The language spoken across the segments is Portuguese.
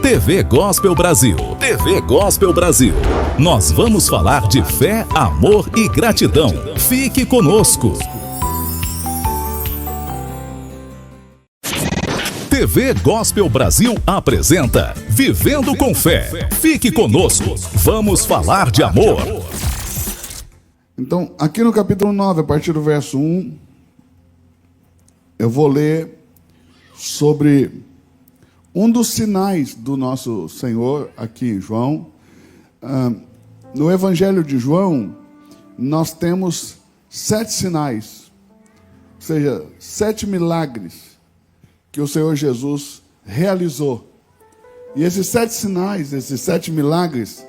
TV Gospel Brasil. TV Gospel Brasil. Nós vamos falar de fé, amor e gratidão. Fique conosco. TV Gospel Brasil apresenta Vivendo com Fé. Fique conosco. Vamos falar de amor. Então, aqui no capítulo 9, a partir do verso 1, eu vou ler sobre um dos sinais do nosso Senhor aqui em João. No Evangelho de João, nós temos 7 sinais, ou seja, 7 milagres que o Senhor Jesus realizou. E esses 7 sinais, esses 7 milagres,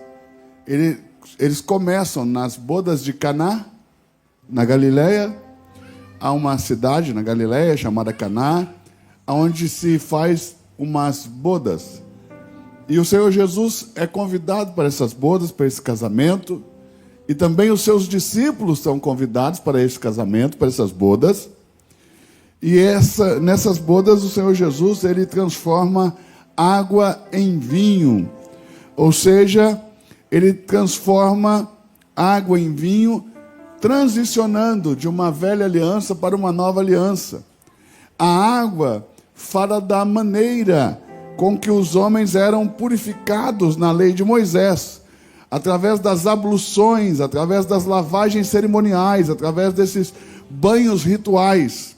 eles começam nas bodas de Caná, na Galileia. Há uma cidade na Galileia chamada Caná, onde se faz umas bodas. E o Senhor Jesus é convidado para essas bodas, para esse casamento. E também os seus discípulos são convidados para esse casamento, para essas bodas. E nessas bodas o Senhor Jesus, ele transforma água em vinho. Ou seja, ele transforma água em vinho, transicionando de uma velha aliança para uma nova aliança. A água fala da maneira com que os homens eram purificados na lei de Moisés, através das abluções, através das lavagens cerimoniais, através desses banhos rituais.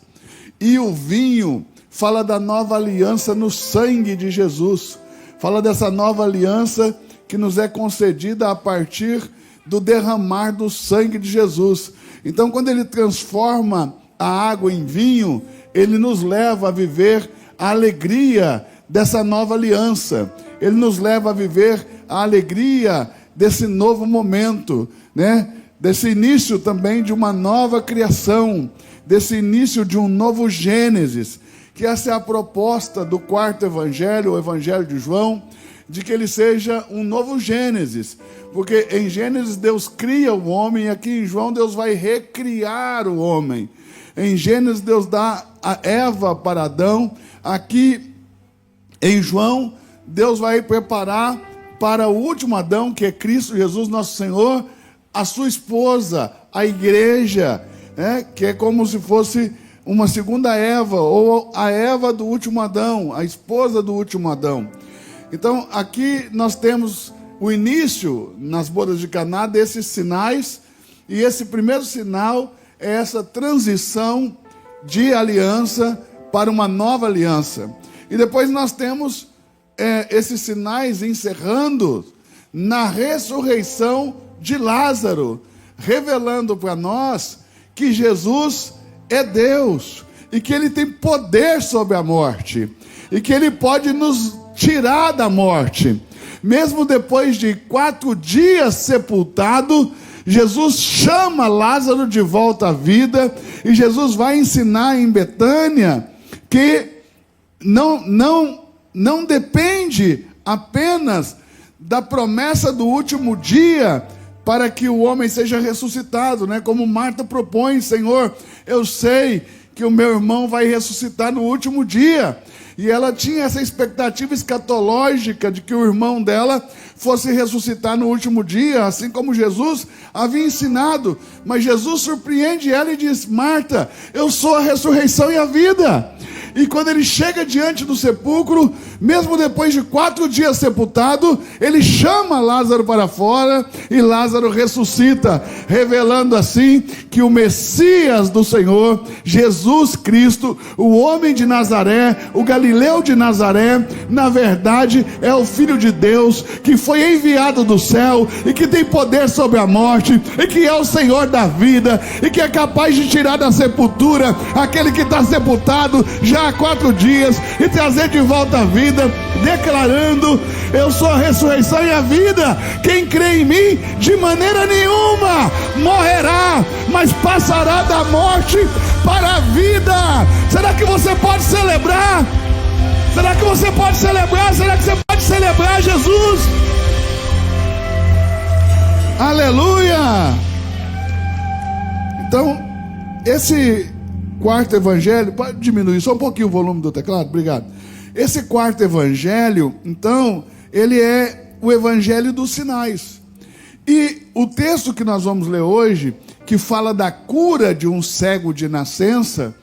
E o vinho fala da nova aliança no sangue de Jesus, fala dessa nova aliança que nos é concedida a partir do derramar do sangue de Jesus. Então, quando ele transforma a água em vinho, ele nos leva a viver a alegria dessa nova aliança. Ele nos leva a viver a alegria desse novo momento, né? Desse início também de uma nova criação, desse início de um novo Gênesis, que essa é a proposta do quarto evangelho, o Evangelho de João, de que ele seja um novo Gênesis, porque em Gênesis Deus cria o homem, e aqui em João Deus vai recriar o homem. Em Gênesis Deus dá a Eva para Adão, aqui em João Deus vai preparar para o último Adão, que é Cristo Jesus nosso Senhor, a sua esposa, a igreja, que é como se fosse uma segunda Eva, ou a Eva do último Adão, a esposa do último Adão. Então, aqui nós temos o início, nas bodas de Caná, desses sinais, e esse primeiro sinal é essa transição de aliança para uma nova aliança. E depois nós temos esses sinais encerrando na ressurreição de Lázaro, revelando para nós que Jesus é Deus, e que ele tem poder sobre a morte, e que ele pode nos tirar da morte. Mesmo depois de 4 dias sepultado, Jesus chama Lázaro de volta à vida, e Jesus vai ensinar em Betânia que não depende apenas da promessa do último dia para que o homem seja ressuscitado, né? Como Marta propõe: Senhor, eu sei que o meu irmão vai ressuscitar no último dia. E ela tinha essa expectativa escatológica de que o irmão dela fosse ressuscitar no último dia, assim como Jesus havia ensinado. Mas Jesus surpreende ela e diz: Marta, eu sou a ressurreição e a vida. E quando ele chega diante do sepulcro, mesmo depois de 4 dias sepultado, ele chama Lázaro para fora, e Lázaro ressuscita, revelando assim que o Messias do Senhor, Jesus Cristo, o homem de Nazaré, o Galileu de Nazaré, na verdade é o Filho de Deus, que foi enviado do céu, e que tem poder sobre a morte, e que é o Senhor da vida, e que é capaz de tirar da sepultura aquele que está sepultado já há 4 dias, e trazer de volta a vida, declarando: eu sou a ressurreição e a vida. Quem crê em mim, de maneira nenhuma morrerá, mas passará da morte para a vida. Será que você pode celebrar? Será que você pode celebrar? Será que você pode celebrar Jesus? Aleluia! Então, esse quarto evangelho, pode diminuir só um pouquinho o volume do teclado? Obrigado. Esse quarto evangelho, então, ele é o evangelho dos sinais. E o texto que nós vamos ler hoje, que fala da cura de um cego de nascença,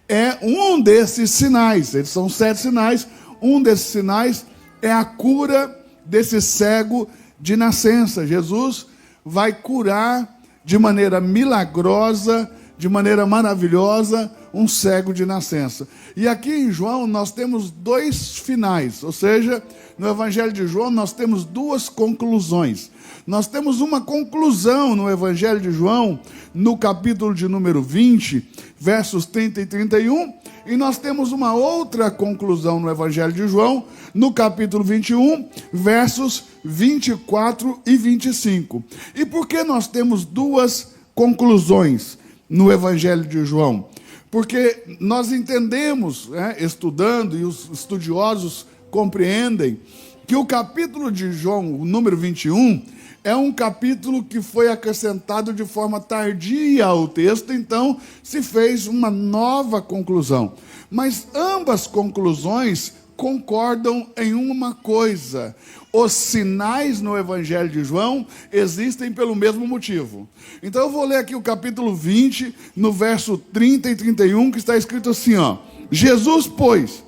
é um desses sinais. Eles são 7 sinais. Um desses sinais é a cura desse cego de nascença. Jesus vai curar de maneira milagrosa, de maneira maravilhosa, um cego de nascença. E aqui em João nós temos 2 finais, ou seja, no Evangelho de João nós temos 2 conclusões. Nós temos uma conclusão no Evangelho de João, no capítulo de número 20, versos 30 e 31, e nós temos uma outra conclusão no Evangelho de João, no capítulo 21, versos 24 e 25. E por que nós temos 2 conclusões no Evangelho de João? Porque nós entendemos, estudando, e os estudiosos compreendem, que o capítulo de João, o número 21, é um capítulo que foi acrescentado de forma tardia ao texto, então se fez uma nova conclusão. Mas ambas conclusões concordam em uma coisa: os sinais no Evangelho de João existem pelo mesmo motivo. Então eu vou ler aqui o capítulo 20, no verso 30 e 31, que está escrito assim, ó: Jesus, pois,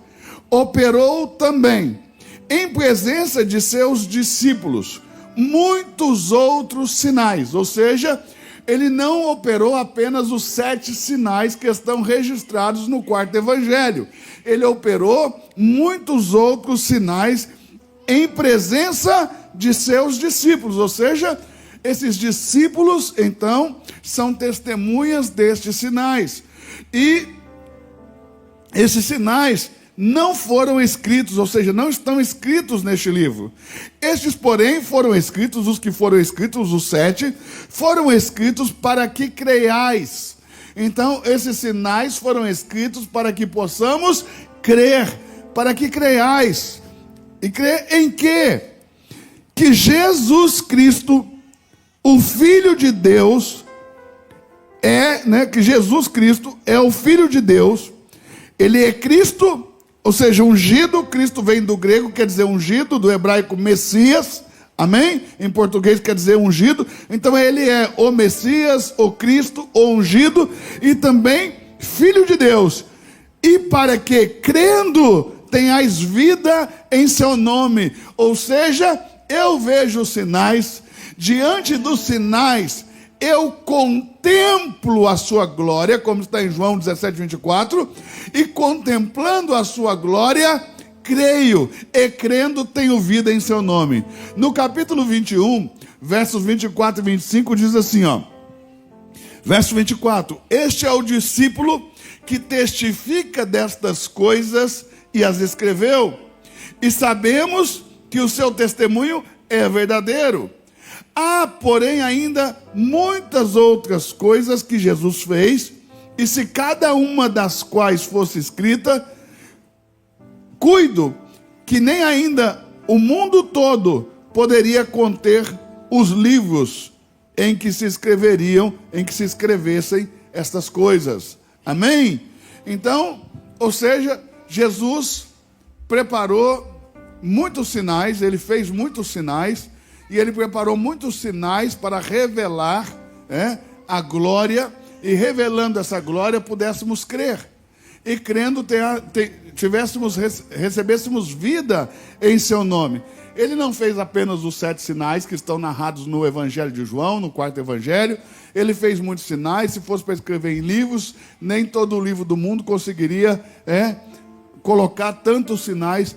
operou também, em presença de seus discípulos, muitos outros sinais. Ou seja, ele não operou apenas os 7 sinais que estão registrados no quarto evangelho. Ele operou muitos outros sinais em presença de seus discípulos. Ou seja, esses discípulos, então, são testemunhas destes sinais. E esses sinais não foram escritos, ou seja, não estão escritos neste livro. Estes, porém, foram escritos, os que foram escritos, os 7, foram escritos para que creiais. Então, esses sinais foram escritos para que possamos crer, para que creiais. E crer em quê? Que Jesus Cristo, o Filho de Deus, que Jesus Cristo é o Filho de Deus, ele é Cristo, ou seja, ungido. Cristo vem do grego, quer dizer ungido, do hebraico Messias, amém? Em português quer dizer ungido. Então ele é o Messias, o Cristo, o ungido, e também Filho de Deus. E para que, crendo, tenhais vida em seu nome. Ou seja, eu vejo os sinais, diante dos sinais, eu contemplo a sua glória, como está em João 17, 24, e contemplando a sua glória, creio, e crendo tenho vida em seu nome. No capítulo 21, versos 24 e 25, diz assim, ó, verso 24: este é o discípulo que testifica destas coisas e as escreveu, e sabemos que o seu testemunho é verdadeiro. Há, porém, ainda muitas outras coisas que Jesus fez, e se cada uma das quais fosse escrita, cuido que nem ainda o mundo todo poderia conter os livros em que se escrevessem estas coisas. Amém? Então, ou seja, Jesus preparou muitos sinais, ele fez muitos sinais, e ele preparou muitos sinais para revelar a glória, e revelando essa glória pudéssemos crer, e crendo recebêssemos vida em seu nome. Ele não fez apenas os 7 sinais que estão narrados no Evangelho de João, no quarto Evangelho. Ele fez muitos sinais. Se fosse para escrever em livros, nem todo o livro do mundo conseguiria colocar tantos sinais.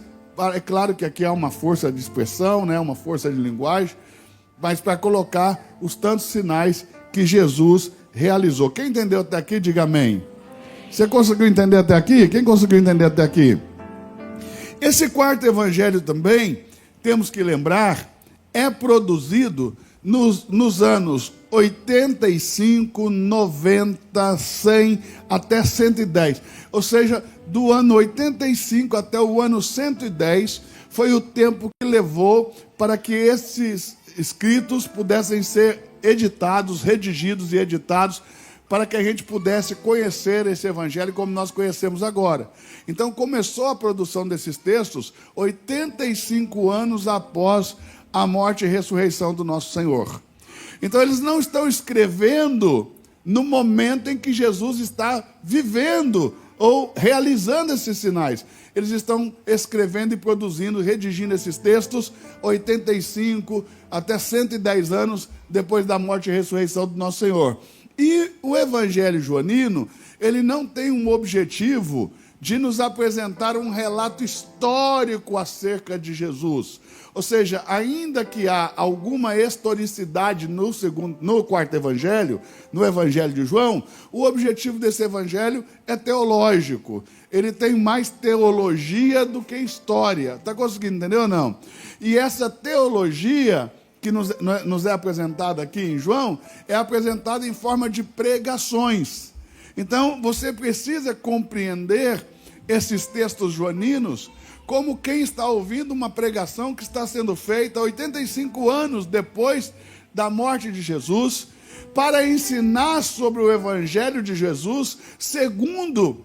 É claro que aqui há uma força de expressão, uma força de linguagem, mas para colocar os tantos sinais que Jesus realizou. Quem entendeu até aqui, diga amém. Você conseguiu entender até aqui? Quem conseguiu entender até aqui? Esse quarto evangelho também, temos que lembrar, é produzido nos anos 85, 90, 100, até 110. Ou seja, do ano 85 até o ano 110, foi o tempo que levou para que esses escritos pudessem ser editados, redigidos e editados para que a gente pudesse conhecer esse evangelho como nós conhecemos agora. Então começou a produção desses textos 85 anos após a morte e ressurreição do nosso Senhor. Então eles não estão escrevendo no momento em que Jesus está vivendo ou realizando esses sinais. Eles estão escrevendo e produzindo, redigindo esses textos 85 até 110 anos depois da morte e ressurreição do nosso Senhor. E o Evangelho joanino, ele não tem um objetivo de nos apresentar um relato histórico acerca de Jesus. Ou seja, ainda que há alguma historicidade no quarto evangelho, no Evangelho de João, o objetivo desse evangelho é teológico. Ele tem mais teologia do que história. Está conseguindo entender ou não? E essa teologia que nos é apresentada aqui em João, é apresentada em forma de pregações. Então, você precisa compreender esses textos joaninos como quem está ouvindo uma pregação que está sendo feita 85 anos depois da morte de Jesus, para ensinar sobre o Evangelho de Jesus, segundo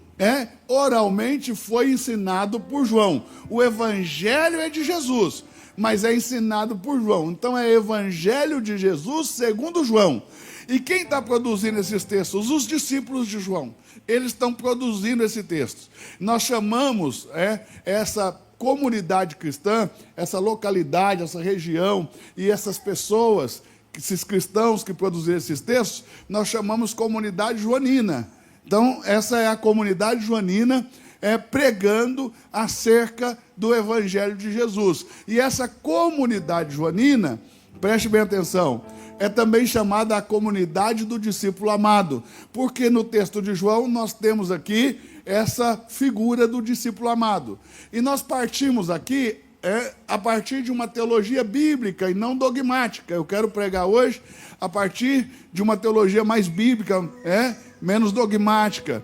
oralmente foi ensinado por João. O Evangelho é de Jesus, mas é ensinado por João. Então é Evangelho de Jesus segundo João. E quem está produzindo esses textos? Os discípulos de João. Eles estão produzindo esse texto. Nós chamamos essa comunidade cristã, essa localidade, essa região e essas pessoas, esses cristãos que produziram esses textos, nós chamamos comunidade joanina. Então essa é a comunidade joanina pregando acerca do Evangelho de Jesus. E essa comunidade joanina, preste bem atenção, é também chamada a comunidade do discípulo amado, porque no texto de João nós temos aqui essa figura do discípulo amado. E nós partimos aqui a partir de uma teologia bíblica e não dogmática. Eu quero pregar hoje a partir de uma teologia mais bíblica, menos dogmática,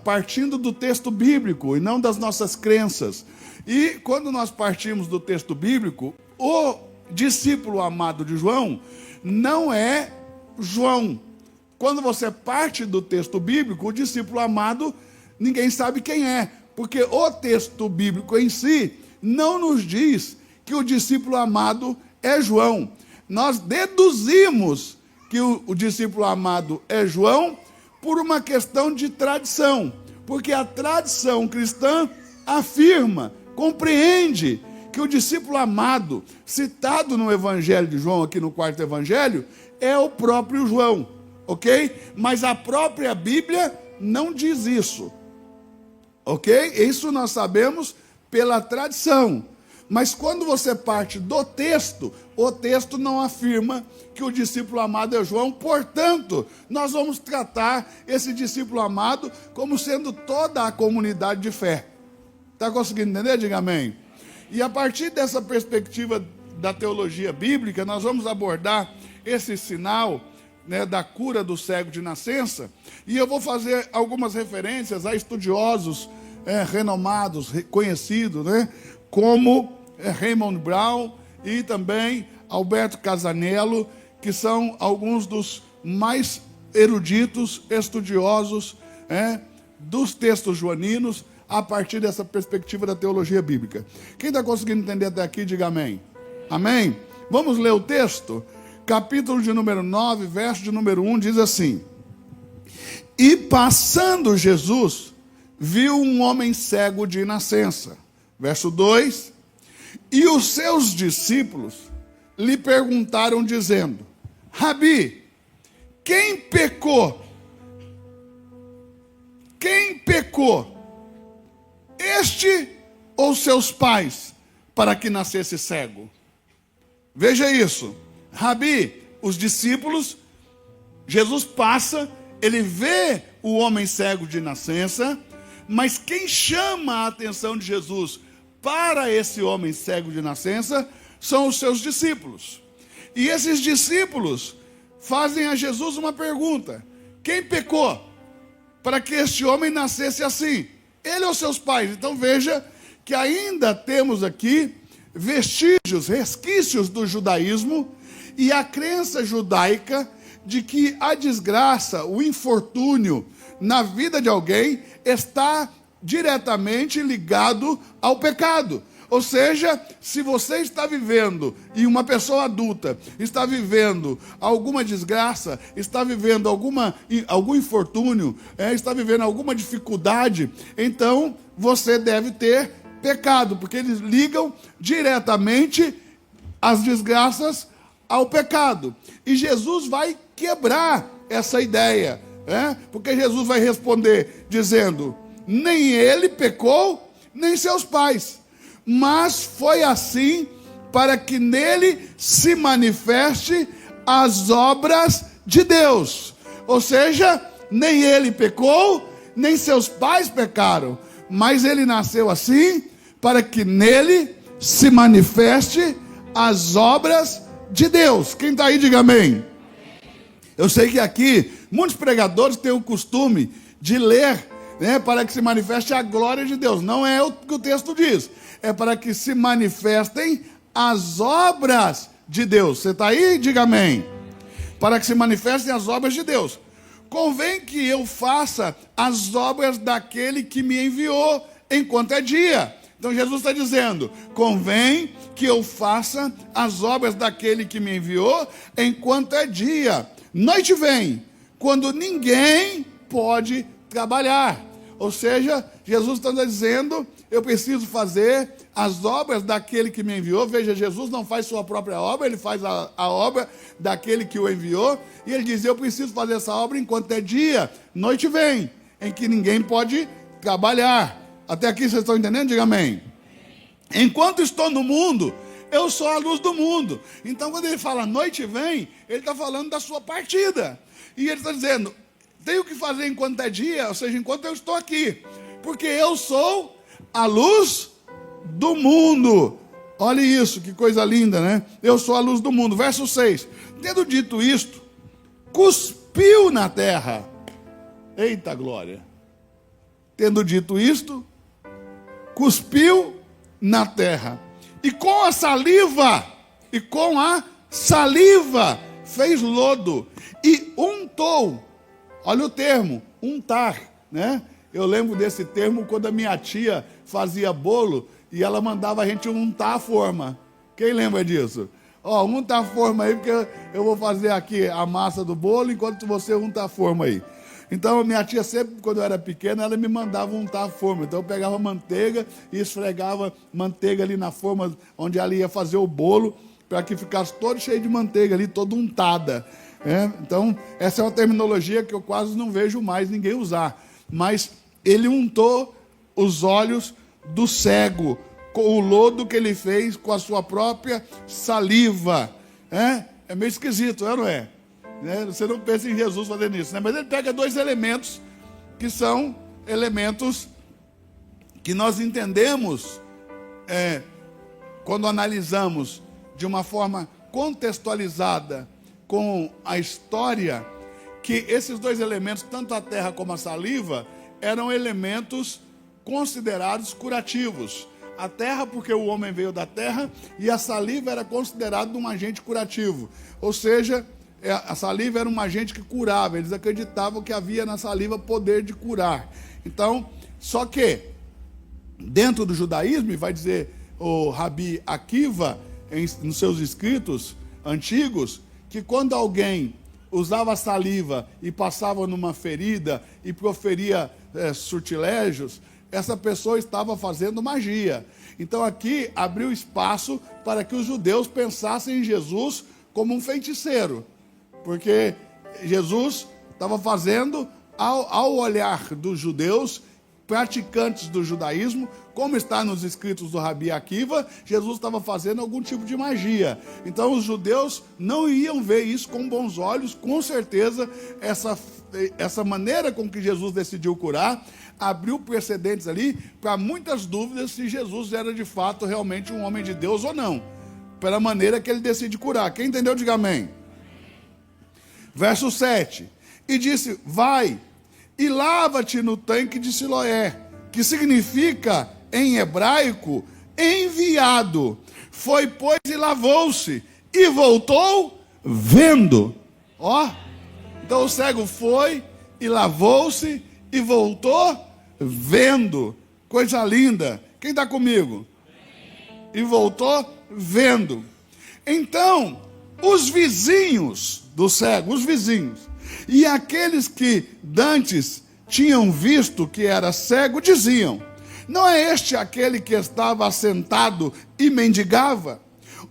partindo do texto bíblico e não das nossas crenças. E quando nós partimos do texto bíblico, o discípulo amado de João não é João. Quando você parte do texto bíblico, o discípulo amado, ninguém sabe quem é, porque o texto bíblico em si não nos diz que o discípulo amado é João. Nós deduzimos que o discípulo amado é João por uma questão de tradição, porque a tradição cristã afirma, compreende que o discípulo amado, citado no Evangelho de João, aqui no quarto Evangelho, é o próprio João, ok? Mas a própria Bíblia não diz isso, ok? Isso nós sabemos pela tradição. Mas quando você parte do texto, o texto não afirma que o discípulo amado é João, portanto, nós vamos tratar esse discípulo amado como sendo toda a comunidade de fé. Está conseguindo entender? Diga amém. E a partir dessa perspectiva da teologia bíblica, nós vamos abordar esse sinal da cura do cego de nascença, e eu vou fazer algumas referências a estudiosos renomados, conhecidos, como Raymond Brown e também Alberto Casanello, que são alguns dos mais eruditos, estudiosos dos textos joaninos, a partir dessa perspectiva da teologia bíblica. Quem está conseguindo entender até aqui, diga amém. Amém? Vamos ler o texto? Capítulo de número 9, verso de número 1, diz assim: E passando Jesus, viu um homem cego de nascença. Verso 2: E os seus discípulos lhe perguntaram, dizendo: Rabi, quem pecou? Quem pecou? Este ou seus pais, para que nascesse cego? Veja isso. Rabi, os discípulos, Jesus passa, ele vê o homem cego de nascença, mas quem chama a atenção de Jesus para esse homem cego de nascença são os seus discípulos. E esses discípulos fazem a Jesus uma pergunta: quem pecou para que este homem nascesse assim? Ele ou seus pais? Então veja que ainda temos aqui vestígios, resquícios do judaísmo, e a crença judaica de que a desgraça, o infortúnio na vida de alguém está diretamente ligado ao pecado. Ou seja, se você está vivendo, e uma pessoa adulta está vivendo alguma desgraça, está vivendo algum infortúnio, está vivendo alguma dificuldade, então você deve ter pecado, porque eles ligam diretamente as desgraças ao pecado. E Jesus vai quebrar essa ideia, porque Jesus vai responder dizendo: nem ele pecou, nem seus pais, mas foi assim para que nele se manifeste as obras de Deus. Ou seja, nem ele pecou, nem seus pais pecaram, mas ele nasceu assim para que nele se manifeste as obras de Deus. Quem está aí, diga amém. Eu sei que aqui muitos pregadores têm o costume de ler, para que se manifeste a glória de Deus. Não é o que o texto diz. É para que se manifestem as obras de Deus. Você está aí? Diga amém. Para que se manifestem as obras de Deus. Convém que eu faça as obras daquele que me enviou, enquanto é dia. Então Jesus está dizendo: convém que eu faça as obras daquele que me enviou, enquanto é dia. Noite vem, quando ninguém pode trabalhar. Ou seja, Jesus está dizendo: eu preciso fazer as obras daquele que me enviou. Veja, Jesus não faz sua própria obra, ele faz a obra daquele que o enviou. E ele diz: eu preciso fazer essa obra enquanto é dia. Noite vem, em que ninguém pode trabalhar. Até aqui vocês estão entendendo? Diga amém. Enquanto estou no mundo, eu sou a luz do mundo. Então, quando ele fala noite vem, ele está falando da sua partida. E ele está dizendo: tenho que fazer enquanto é dia, ou seja, enquanto eu estou aqui, porque eu sou a luz do mundo. Olha isso, que coisa linda, né? Eu sou a luz do mundo. Verso 6. Tendo dito isto, cuspiu na terra. Eita glória. Tendo dito isto, cuspiu na terra. E com a saliva fez lodo e untou. Olha o termo, untar, né? Eu lembro desse termo quando a minha tia fazia bolo e ela mandava a gente untar a forma. Quem lembra disso? Unta a forma aí, porque eu vou fazer aqui a massa do bolo enquanto você unta a forma aí. Então a minha tia sempre, quando eu era pequena, ela me mandava untar a forma. Então eu pegava manteiga e esfregava manteiga ali na forma onde ela ia fazer o bolo, para que ficasse todo cheio de manteiga ali, toda untada. Então, essa é uma terminologia que eu quase não vejo mais ninguém usar. Mas ele untou os olhos do cego com o lodo que ele fez com a sua própria saliva. É meio esquisito, não é? Você não pensa em Jesus fazendo isso, né? Mas ele pega dois elementos que são elementos que nós entendemos quando analisamos de uma forma contextualizada com a história, que esses dois elementos, tanto a terra como a saliva, eram elementos considerados curativos. A terra, porque o homem veio da terra, e a saliva era considerado um agente curativo. Ou seja, a saliva era um agente que curava. Eles acreditavam que havia na saliva poder de curar. Então, só que, dentro do judaísmo, vai dizer o Rabi Akiva, nos seus escritos antigos, que quando alguém usava saliva e passava numa ferida e proferia sortilégios, essa pessoa estava fazendo magia. Então aqui abriu espaço para que os judeus pensassem em Jesus como um feiticeiro, porque Jesus estava fazendo, ao olhar dos judeus, praticantes do judaísmo, como está nos escritos do Rabi Akiva, Jesus estava fazendo algum tipo de magia. Então os judeus não iam ver isso com bons olhos. Com certeza essa maneira com que Jesus decidiu curar abriu precedentes ali para muitas dúvidas se Jesus era de fato realmente um homem de Deus ou não, pela maneira que ele decide curar. Quem entendeu, diga amém. Verso 7. E disse: vai e lava-te no tanque de Siloé, que significa em hebraico enviado. Foi, pois, e lavou-se e voltou vendo. Então o cego foi e lavou-se e voltou vendo. Coisa linda. Quem está comigo? E voltou vendo. Então, os vizinhos do cego, os vizinhos, e aqueles que dantes tinham visto que era cego, diziam: não é este aquele que estava assentado e mendigava?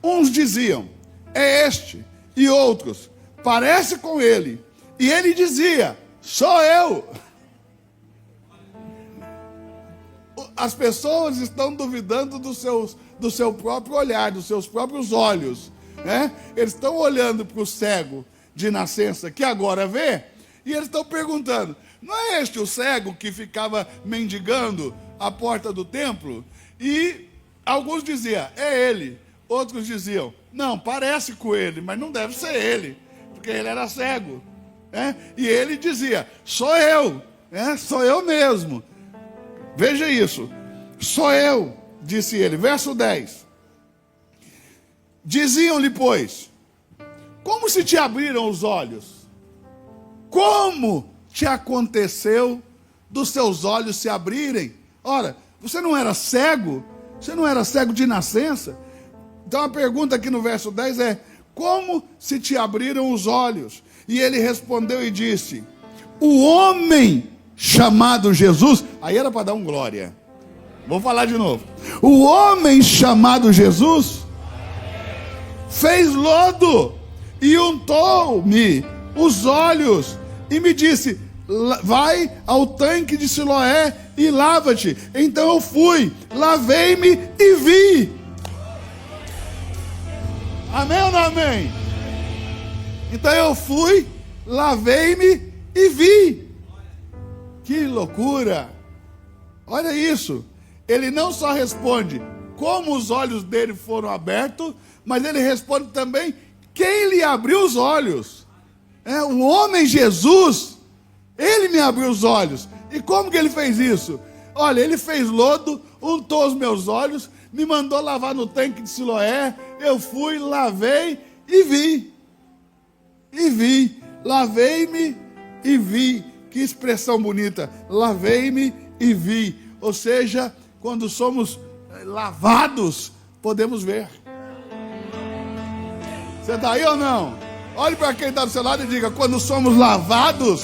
Uns diziam: é este. E outros: parece com ele. E ele dizia: sou eu. As pessoas estão duvidando do seu próprio olhar, dos seus próprios olhos, né? Eles estão olhando para o cego de nascença, que agora vê, e eles estão perguntando: não é este o cego que ficava mendigando à porta do templo? E alguns diziam: é ele. Outros diziam: não, parece com ele, mas não deve ser ele, porque ele era cego, né? E ele dizia: sou eu, né? Sou eu mesmo. Veja isso, sou eu, disse ele. Verso 10. Diziam-lhe, pois: como se te abriram os olhos? Como te aconteceu dos seus olhos se abrirem? Ora, você não era cego? Você não era cego de nascença? Então a pergunta aqui no verso 10 é: como se te abriram os olhos? E ele respondeu e disse: o homem chamado Jesus. Aí era para dar um glória. Vou falar de novo. O homem chamado Jesus fez lodo e untou-me os olhos e me disse: vai ao tanque de Siloé e lava-te. Então eu fui, lavei-me e vi. Amém ou não amém? Então eu fui, lavei-me e vi. Que loucura! Olha isso. Ele não só responde como os olhos dele foram abertos, mas ele responde também quem lhe abriu os olhos. O homem Jesus, ele me abriu os olhos. E como que ele fez isso? Olha, ele fez lodo, untou os meus olhos, me mandou lavar no tanque de Siloé. Eu fui, lavei e vi. E vi. Lavei-me e vi. Que expressão bonita. Lavei-me e vi. Ou seja, quando somos lavados, podemos ver. Você está aí ou não? Olhe para quem está do seu lado e diga: quando somos lavados,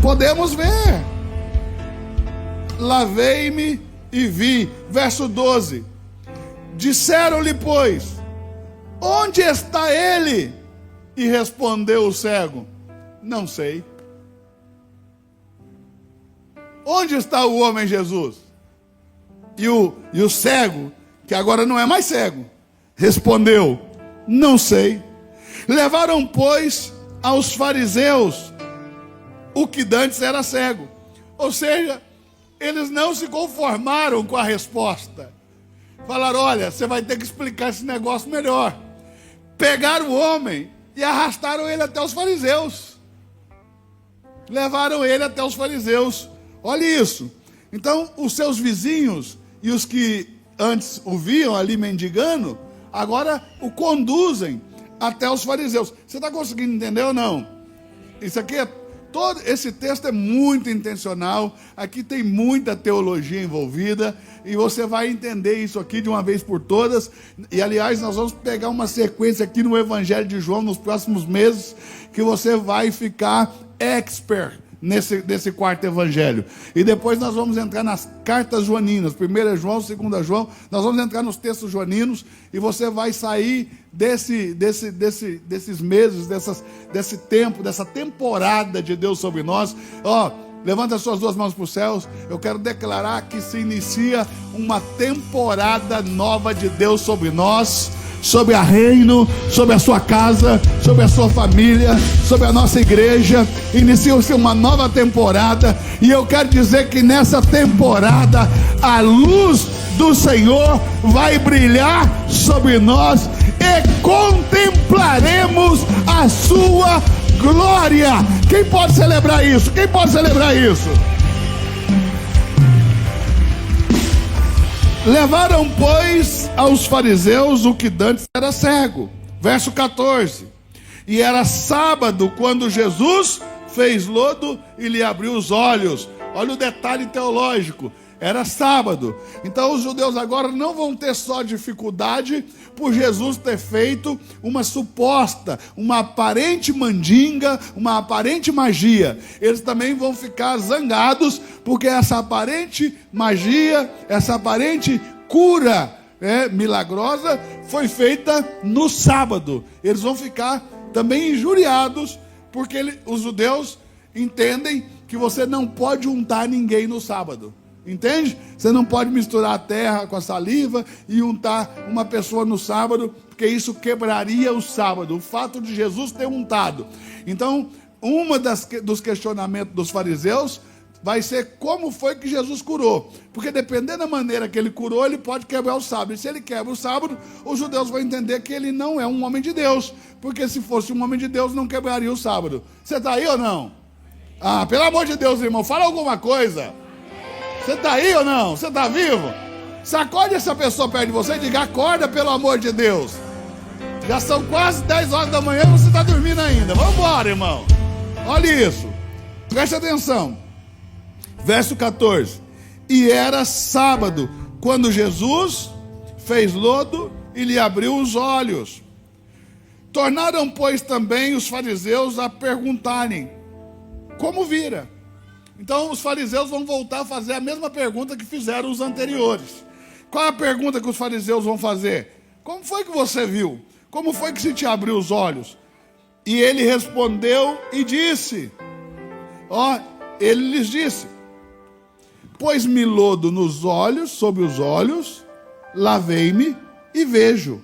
podemos ver. Lavei-me e vi. Verso 12. Disseram-lhe, pois: onde está ele? E respondeu o cego: não sei. Onde está o homem Jesus? E o cego, que agora não é mais cego, respondeu: não sei. Levaram, pois, aos fariseus o que dantes era cego. Ou seja, eles não se conformaram com a resposta. Falaram: olha, você vai ter que explicar esse negócio melhor. Pegaram o homem e arrastaram ele até os fariseus. Levaram ele até os fariseus. Olha isso. Então, os seus vizinhos e os que antes o viam ali mendigando, agora o conduzem até os fariseus. Você está conseguindo entender ou não? Isso aqui esse texto é muito intencional. Aqui tem muita teologia envolvida. E você vai entender isso aqui de uma vez por todas. E aliás, nós vamos pegar uma sequência aqui no Evangelho de João nos próximos meses, que você vai ficar expert nesse quarto evangelho. E depois nós vamos entrar nas cartas joaninas, 1 João, 2 João, nós vamos entrar nos textos joaninos, e você vai sair desses meses, desse tempo, dessa temporada de Deus sobre nós. Levanta as suas duas mãos para os céus. Eu quero declarar que se inicia uma temporada nova de Deus sobre nós, sobre a Reino, sobre a sua casa, sobre a sua família, sobre a nossa igreja. Inicia-se uma nova temporada, e eu quero dizer que nessa temporada a luz do Senhor vai brilhar sobre nós e contemplaremos a sua glória. Quem pode celebrar isso? Quem pode celebrar isso? Levaram, pois, aos fariseus o que dantes era cego. Verso 14. E era sábado quando Jesus fez lodo e lhe abriu os olhos. Olha o detalhe teológico. Era sábado. Então os judeus agora não vão ter só dificuldade por Jesus ter feito uma suposta, uma aparente mandinga, uma aparente magia. Eles também vão ficar zangados porque essa aparente magia, essa aparente cura milagrosa foi feita no sábado. Eles vão ficar também injuriados porque os judeus entendem que você não pode untar ninguém no sábado. Entende? Você não pode misturar a terra com a saliva e untar uma pessoa no sábado, porque isso quebraria o sábado, o fato de Jesus ter untado. Então, dos questionamentos dos fariseus vai ser como foi que Jesus curou, porque dependendo da maneira que ele curou, ele pode quebrar o sábado. E se ele quebra o sábado, os judeus vão entender que ele não é um homem de Deus, porque se fosse um homem de Deus, não quebraria o sábado. Você está aí ou não? Ah, pelo amor de Deus, irmão, fala alguma coisa. Você está aí ou não? Você está vivo? Sacode essa pessoa perto de você e diga: acorda, pelo amor de Deus. Já são quase 10 horas da manhã e você está dormindo ainda. Vamos embora, irmão. Olha isso. Preste atenção. Verso 14. E era sábado, quando Jesus fez lodo e lhe abriu os olhos. Tornaram, pois, também os fariseus a perguntarem: como vira? Então os fariseus vão voltar a fazer a mesma pergunta que fizeram os anteriores. Qual é a pergunta que os fariseus vão fazer? Como foi que você viu? Como foi que se te abriu os olhos? E ele respondeu e disse, ele lhes disse: pôs-me lodo nos olhos, sob os olhos, lavei-me e vejo.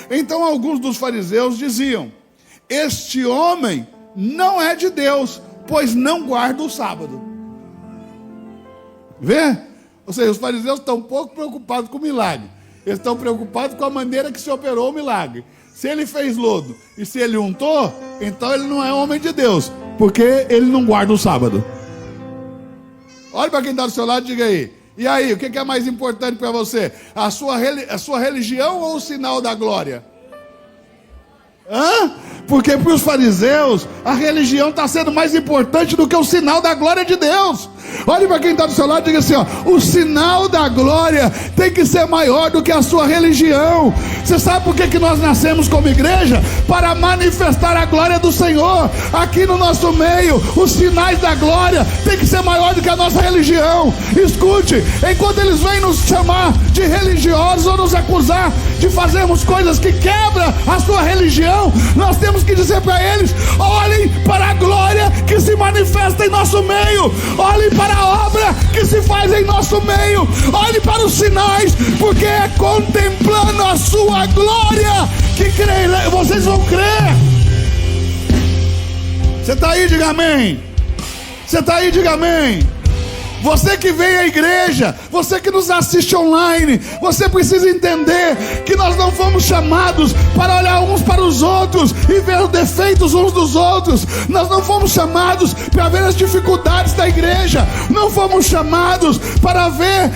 Então alguns dos fariseus diziam: este homem não é de Deus, pois não guarda o sábado. Vê? Ou seja, os fariseus estão um pouco preocupados com o milagre. Eles estão preocupados com a maneira que se operou o milagre. Se ele fez lodo e se ele untou, então ele não é homem de Deus, porque ele não guarda o sábado. Olha para quem está do seu lado e diga aí: e aí, o que é mais importante para você? A sua religião ou o sinal da glória? Porque para os fariseus a religião está sendo mais importante do que o sinal da glória de Deus. Olhe para quem está do seu lado e diga assim: o sinal da glória tem que ser maior do que a sua religião. Você sabe por que nós nascemos como igreja? Para manifestar a glória do Senhor aqui no nosso meio. Os sinais da glória tem que ser maior do que a nossa religião. Escute, enquanto eles vêm nos chamar de religiosos ou nos acusar de fazermos coisas que quebram a sua religião, nós temos que dizer para eles: olhem para a glória que se manifesta em nosso meio, olhem para a obra que se faz em nosso meio, olhem para os sinais, porque é contemplando a sua glória que vocês vão crer. Você está aí, diga amém. Você está aí, diga amém. Você que vem à igreja, você que nos assiste online, você precisa entender que nós não fomos chamados para olhar uns para os outros e ver os defeitos uns dos outros. Nós não fomos chamados para ver as dificuldades da igreja. Não fomos chamados para ver,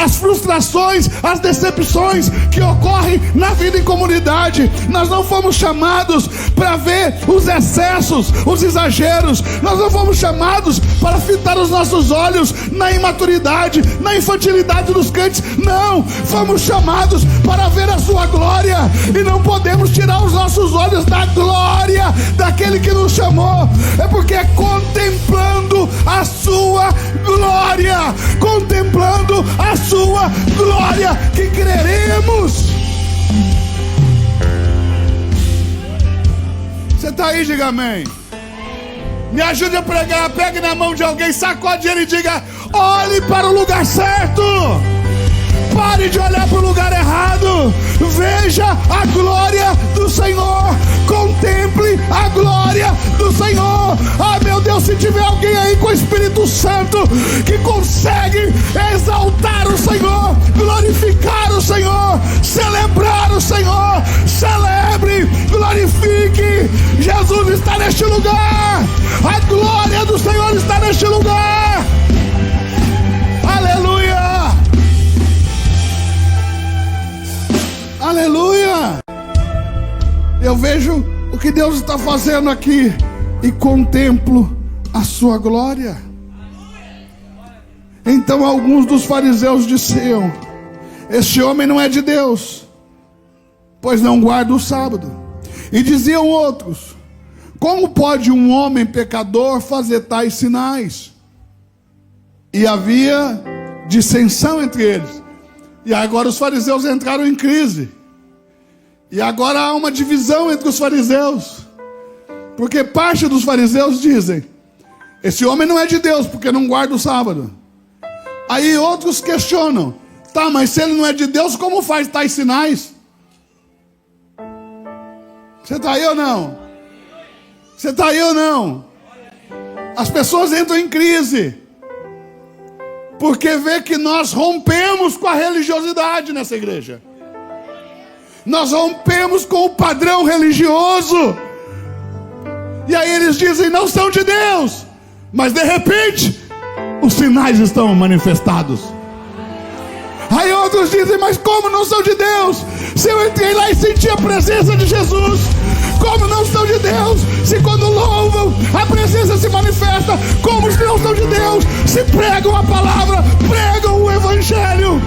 as frustrações, as decepções que ocorrem na vida em comunidade. Nós não fomos chamados para ver os excessos, os exageros. Nós não fomos chamados para fitar os nossos olhos na imaturidade, na infantilidade dos crentes. Não, fomos chamados para ver a sua glória, e não podemos tirar os nossos olhos da glória daquele que nos chamou. É porque é contemplando a sua glória, contemplando a sua glória, que creremos. Você está aí, diga amém. Me ajude a pregar, pegue na mão de alguém, sacode ele e diga: olhe para o lugar certo. Pare de olhar para o lugar errado. Veja a glória do Senhor. Contemple a glória do Senhor. Ah, meu Deus, se tiver alguém aí com o Espírito Santo que consegue exaltar o Senhor, glorificar o Senhor, celebrar o Senhor, celebre, glorifique. Jesus está neste lugar. A glória do Senhor está neste lugar. Aleluia. Aleluia! Eu vejo o que Deus está fazendo aqui e contemplo a sua glória. Então alguns dos fariseus diziam: este homem não é de Deus, pois não guarda o sábado. E diziam outros: como pode um homem pecador fazer tais sinais? E havia dissensão entre eles. E agora os fariseus entraram em crise. E agora há uma divisão entre os fariseus. Porque parte dos fariseus dizem: esse homem não é de Deus, porque não guarda o sábado. Aí outros questionam: tá, mas se ele não é de Deus, como faz tais sinais? Você está aí ou não? Você está aí ou não? As pessoas entram em crise, porque vê que nós rompemos com a religiosidade nessa igreja. Nós rompemos com o padrão religioso. E aí eles dizem: não são de Deus. Mas de repente, os sinais estão manifestados. Aí outros dizem: mas como não são de Deus? Se eu entrei lá e senti a presença de Jesus. Como não são de Deus? Se quando louvam, a presença se manifesta. Como se não são de Deus? Se pregam a palavra, pregam o evangelho.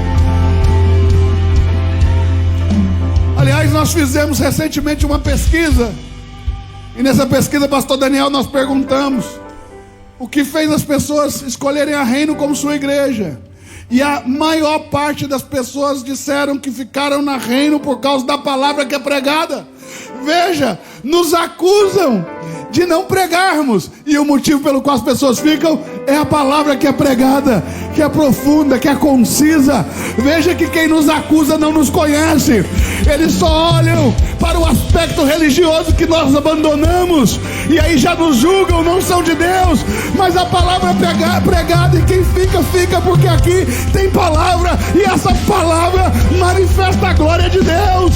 Aliás, nós fizemos recentemente uma pesquisa. E nessa pesquisa, pastor Daniel, nós perguntamos o que fez as pessoas escolherem a Reino como sua igreja. E a maior parte das pessoas disseram que ficaram na Reino por causa da palavra que é pregada. Veja, nos acusam de não pregarmos, e o motivo pelo qual as pessoas ficam é a palavra que é pregada, que é profunda, que é concisa. Veja que quem nos acusa não nos conhece. Eles só olham para o aspecto religioso que nós abandonamos, e aí já nos julgam, não são de Deus. Mas a palavra é pregada, e quem fica, fica, porque aqui tem palavra, e essa palavra manifesta a glória de Deus.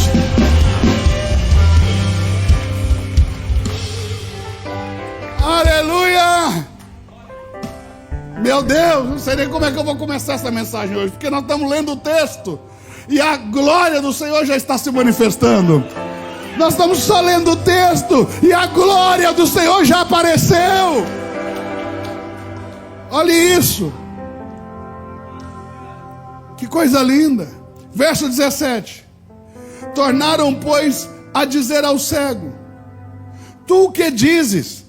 Aleluia! Meu Deus, não sei nem como é que eu vou começar essa mensagem hoje, porque nós estamos lendo o texto e a glória do Senhor já está se manifestando. Nós estamos só lendo o texto e a glória do Senhor já apareceu. Olha isso, que coisa linda. Verso 17: tornaram, pois, a dizer ao cego: tu o que dizes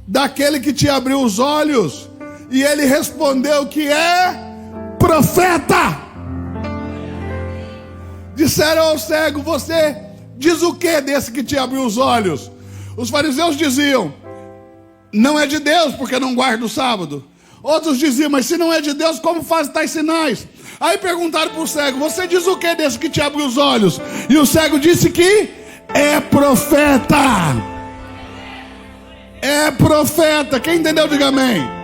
daquele que te abriu os olhos? E ele respondeu que é profeta. Disseram ao cego: você diz o que desse que te abriu os olhos? Os fariseus diziam: não é de Deus, porque não guarda o sábado. Outros diziam: mas se não é de Deus, como faz tais sinais? Aí perguntaram para o cego: você diz o que desse que te abriu os olhos? E o cego disse que é profeta. É profeta. Quem entendeu, diga amém.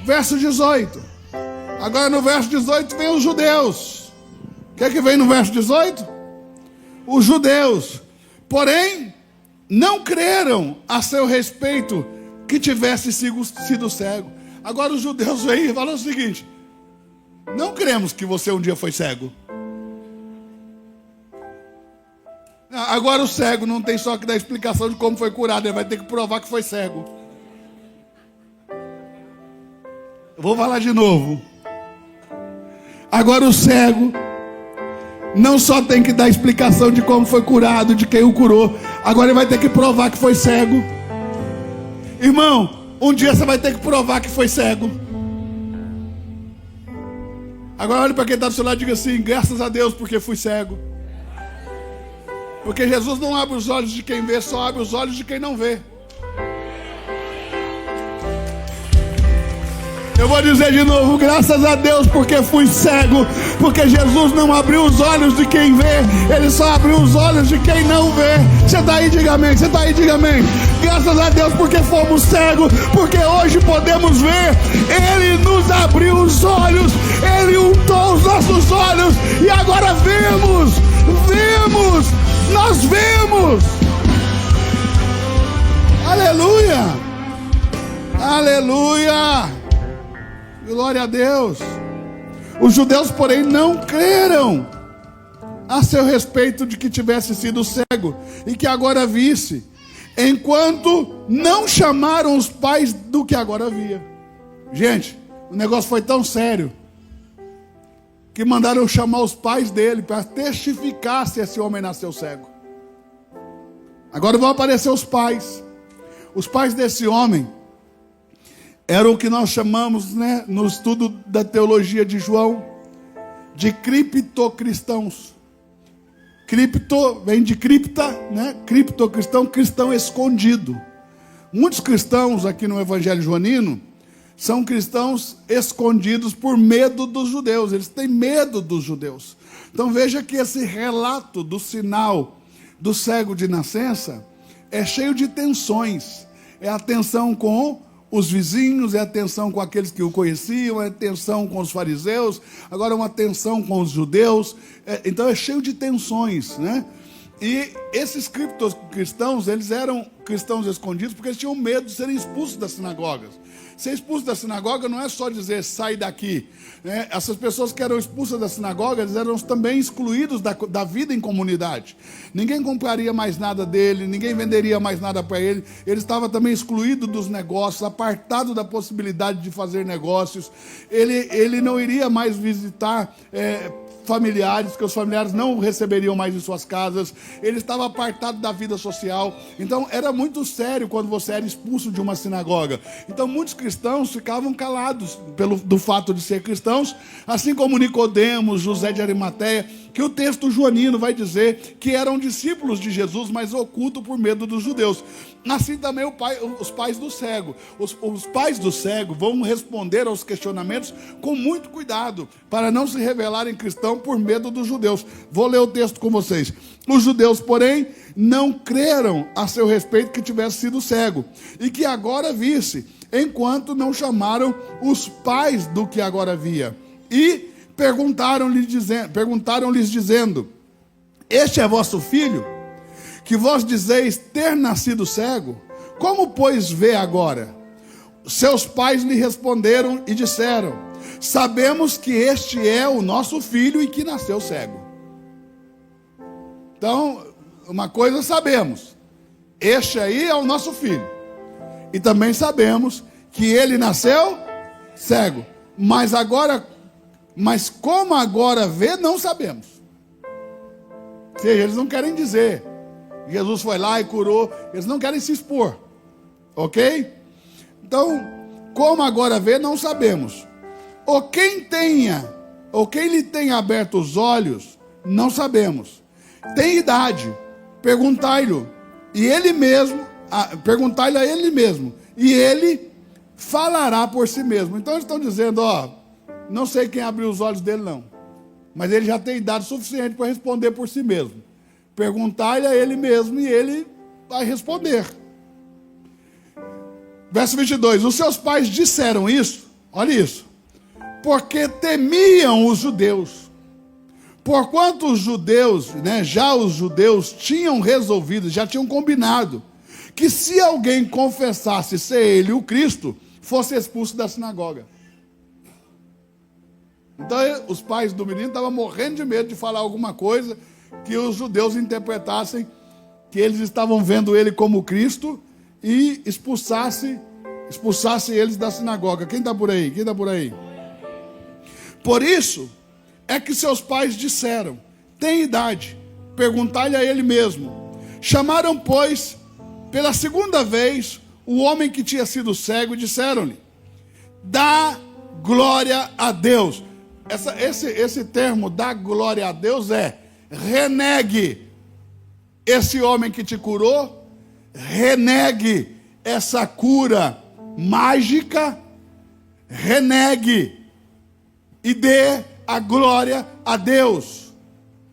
Verso 18. Agora no verso 18 vem os judeus. O que é que vem no verso 18? Os judeus, porém, não creram a seu respeito que tivesse sido cego. Agora os judeus vêm e falam o seguinte: não cremos que você um dia foi cego. Agora o cego não tem só que dar explicação de como foi curado, ele vai ter que provar que foi cego. Eu vou falar de novo. Agora o cego não só tem que dar explicação de como foi curado, de quem o curou, agora ele vai ter que provar que foi cego. Irmão, um dia você vai ter que provar que foi cego. Agora olhe para quem está do seu lado e diga assim: graças a Deus porque fui cego. Porque Jesus não abre os olhos de quem vê, só abre os olhos de quem não vê. Eu vou dizer de novo: graças a Deus porque fui cego. Porque Jesus não abriu os olhos de quem vê, Ele só abriu os olhos de quem não vê. Você está aí, diga amém. Você está aí, diga amém. Graças a Deus porque fomos cegos, porque hoje podemos ver. Ele nos abriu os olhos, Ele untou os nossos olhos, e agora vemos, nós vemos. Aleluia, aleluia, glória a Deus. Os judeus, porém, não creram a seu respeito de que tivesse sido cego e que agora visse. enquanto não chamaram os pais do que agora havia. Gente, o negócio foi tão sério que mandaram chamar os pais dele para testificar se esse homem nasceu cego. Agora vão aparecer os pais. Os pais desse homem eram o que nós chamamos, né, no estudo da teologia de João, de criptocristãos. Cripto vem de cripta, né? Criptocristão, cristão escondido. Muitos cristãos aqui no Evangelho Joanino são cristãos escondidos por medo dos judeus. Eles têm medo dos judeus. Então veja que esse relato do sinal do cego de nascença é cheio de tensões. É a tensão com os vizinhos, é a tensão com aqueles que o conheciam, é a tensão com os fariseus, agora uma tensão com os judeus. Então é cheio de tensões, né? E esses cristãos, eles eram cristãos escondidos porque eles tinham medo de serem expulsos das sinagogas. Ser expulso da sinagoga não é só dizer sai daqui, né? Essas pessoas que eram expulsas da sinagoga, eles eram também excluídos da vida em comunidade. Ninguém compraria mais nada dele, ninguém venderia mais nada para ele. Ele estava também excluído dos negócios, apartado da possibilidade de fazer negócios. Ele não iria mais visitar familiares, que os familiares não o receberiam mais em suas casas. Ele estava apartado da vida social. Então era muito sério quando você era expulso de uma sinagoga. Então muitos cristãos ficavam calados do fato de ser cristãos, assim como Nicodemos, José de Arimateia, que o texto joanino vai dizer que eram discípulos de Jesus, mas ocultos por medo dos judeus. Assim também os pais do cego. Os pais do cego vão responder aos questionamentos com muito cuidado, para não se revelarem cristãos por medo dos judeus. Vou ler o texto com vocês. Os judeus, porém, não creram a seu respeito que tivesse sido cego, e que agora visse, enquanto não chamaram os pais do que agora via. E perguntaram-lhes dizendo: este é vosso filho, que vós dizeis ter nascido cego? Como, pois, vê agora? Seus pais lhe responderam e disseram: sabemos que este é o nosso filho e que nasceu cego. Então, uma coisa sabemos: este aí é o nosso filho. E também sabemos que ele nasceu cego. Mas como agora vê, não sabemos. Ou seja, eles não querem dizer Jesus foi lá e curou. Eles não querem se expor. Ok? Então, como agora vê, não sabemos. Ou quem lhe tenha aberto os olhos, não sabemos. Tem idade, perguntai-lhe a ele mesmo, e ele falará por si mesmo. Então eles estão dizendo, não sei quem abriu os olhos dele não, mas ele já tem idade suficiente para responder por si mesmo. Perguntai-lhe a ele mesmo e ele vai responder. Verso 22, os seus pais disseram isso, olha isso, porque temiam os judeus. Porquanto os judeus, já os judeus tinham resolvido, já tinham combinado, que se alguém confessasse ser ele o Cristo, fosse expulso da sinagoga. Então os pais do menino estavam morrendo de medo de falar alguma coisa que os judeus interpretassem que eles estavam vendo ele como Cristo e expulsasse eles da sinagoga. Quem está por aí? Por isso é que seus pais disseram: tem idade, perguntai-lhe a ele mesmo. Chamaram, pois, pela segunda vez o homem que tinha sido cego e disseram-lhe: dá glória a Deus. Esse termo, dá glória a Deus, renegue esse homem que te curou, renegue essa cura mágica, renegue e dê a glória a Deus.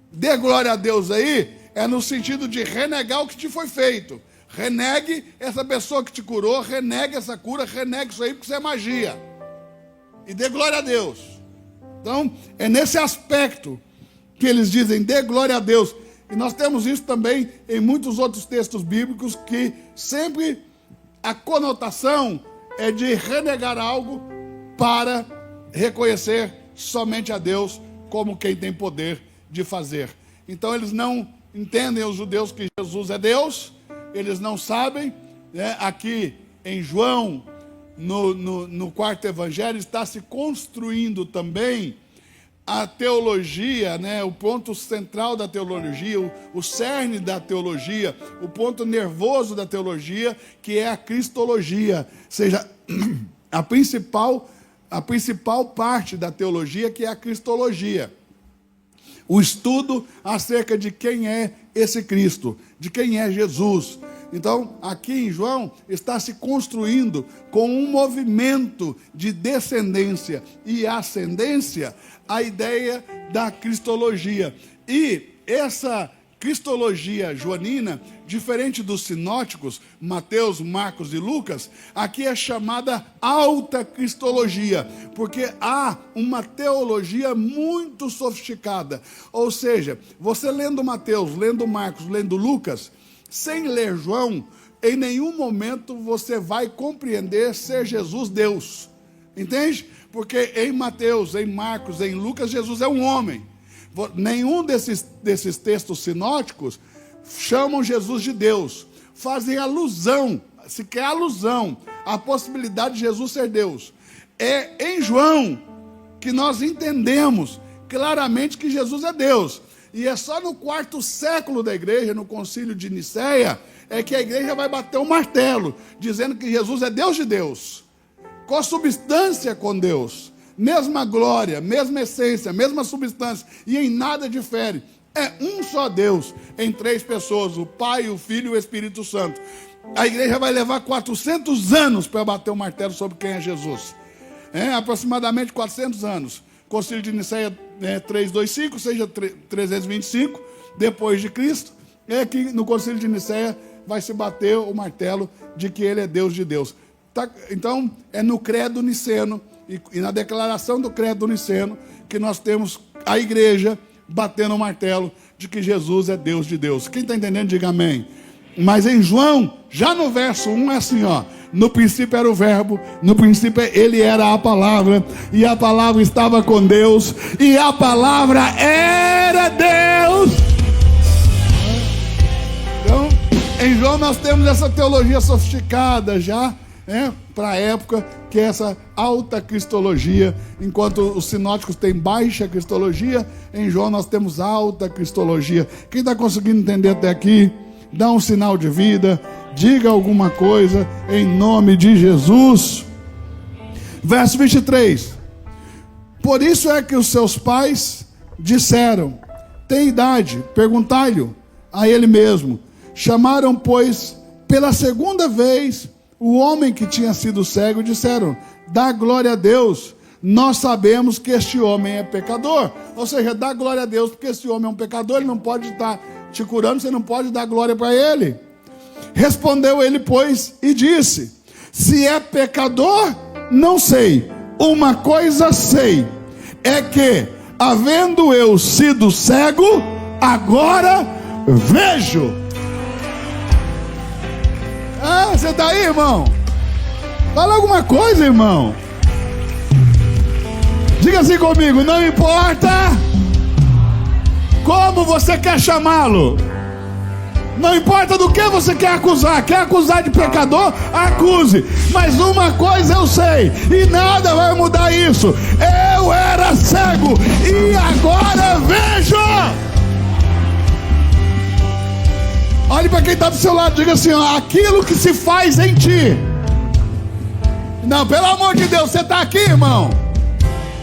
Dê glória a Deus aí é no sentido de renegar o que te foi feito. Renegue essa pessoa que te curou, renegue essa cura, renegue isso aí porque isso é magia. E dê glória a Deus. Então, é nesse aspecto que eles dizem, dê glória a Deus. E nós temos isso também em muitos outros textos bíblicos, que sempre a conotação é de renegar algo para reconhecer somente a Deus como quem tem poder de fazer. Então eles não entendem, os judeus, que Jesus é Deus. eles não sabem, né? Aqui em João, no quarto evangelho, está se construindo também a teologia, né? O ponto central da teologia, o cerne da teologia, o ponto nervoso da teologia, que é a cristologia, ou seja, a principal parte da teologia, que é a cristologia. O estudo acerca de quem é esse Cristo, de quem é Jesus. Então, aqui em João, está se construindo com um movimento de descendência e ascendência a ideia da cristologia. E essa cristologia joanina, diferente dos sinóticos, Mateus, Marcos e Lucas, aqui é chamada alta cristologia, porque há uma teologia muito sofisticada. Ou seja, você lendo Mateus, lendo Marcos, lendo Lucas, sem ler João, em nenhum momento você vai compreender ser Jesus Deus. Entende? Porque em Mateus, em Marcos, em Lucas, Jesus é um homem. Nenhum desses textos sinóticos chamam Jesus de Deus. Fazem alusão, sequer alusão, à possibilidade de Jesus ser Deus. É em João que nós entendemos claramente que Jesus é Deus. E é só no 4º século da igreja, no concílio de Nicéia, é que a igreja vai bater o martelo, dizendo que Jesus é Deus de Deus, consubstância com Deus, mesma glória, mesma essência, mesma substância, e em nada difere. É um só Deus, em 3 pessoas, o Pai, o Filho e o Espírito Santo. A igreja vai levar 400 anos para bater o martelo sobre quem é Jesus. Aproximadamente 400 anos. Concílio de Nicéia 325, seja 325, depois de Cristo, é que no Concílio de Nicéia vai se bater o martelo de que ele é Deus de Deus. Então, é no credo niceno e na declaração do credo niceno que nós temos a igreja batendo o martelo de que Jesus é Deus de Deus. Quem está entendendo, diga amém. Mas em João, já no verso 1 é assim, ó: no princípio era o verbo, no princípio ele era a palavra, e a palavra estava com Deus, e a palavra era Deus. Então, em João nós temos essa teologia sofisticada já, para a época, que é essa alta cristologia. Enquanto os sinóticos têm baixa cristologia, em João nós temos alta cristologia. Quem está conseguindo entender até aqui, dá um sinal de vida, diga alguma coisa em nome de Jesus. Verso 23: por isso é que os seus pais disseram: tem idade, perguntai-lhe a ele mesmo. Chamaram, pois, pela segunda vez o homem que tinha sido cego, disseram: dá glória a Deus, nós sabemos que este homem é pecador. Ou seja, dá glória a Deus, porque esse homem é um pecador, ele não pode estar te curando, você não pode dar glória para ele. Respondeu ele, pois, e disse: se é pecador, não sei. Uma coisa sei, é que, havendo eu sido cego, agora vejo. Você está aí, irmão? Fala alguma coisa, irmão. Diga assim comigo: não importa como você quer chamá-lo, não importa do que você quer acusar de pecador, acuse, mas uma coisa eu sei, e nada vai mudar isso: eu era cego e agora vejo. Olhe para quem está do seu lado, diga assim: ó, aquilo que se faz em ti. Não, pelo amor de Deus, você está aqui, irmão?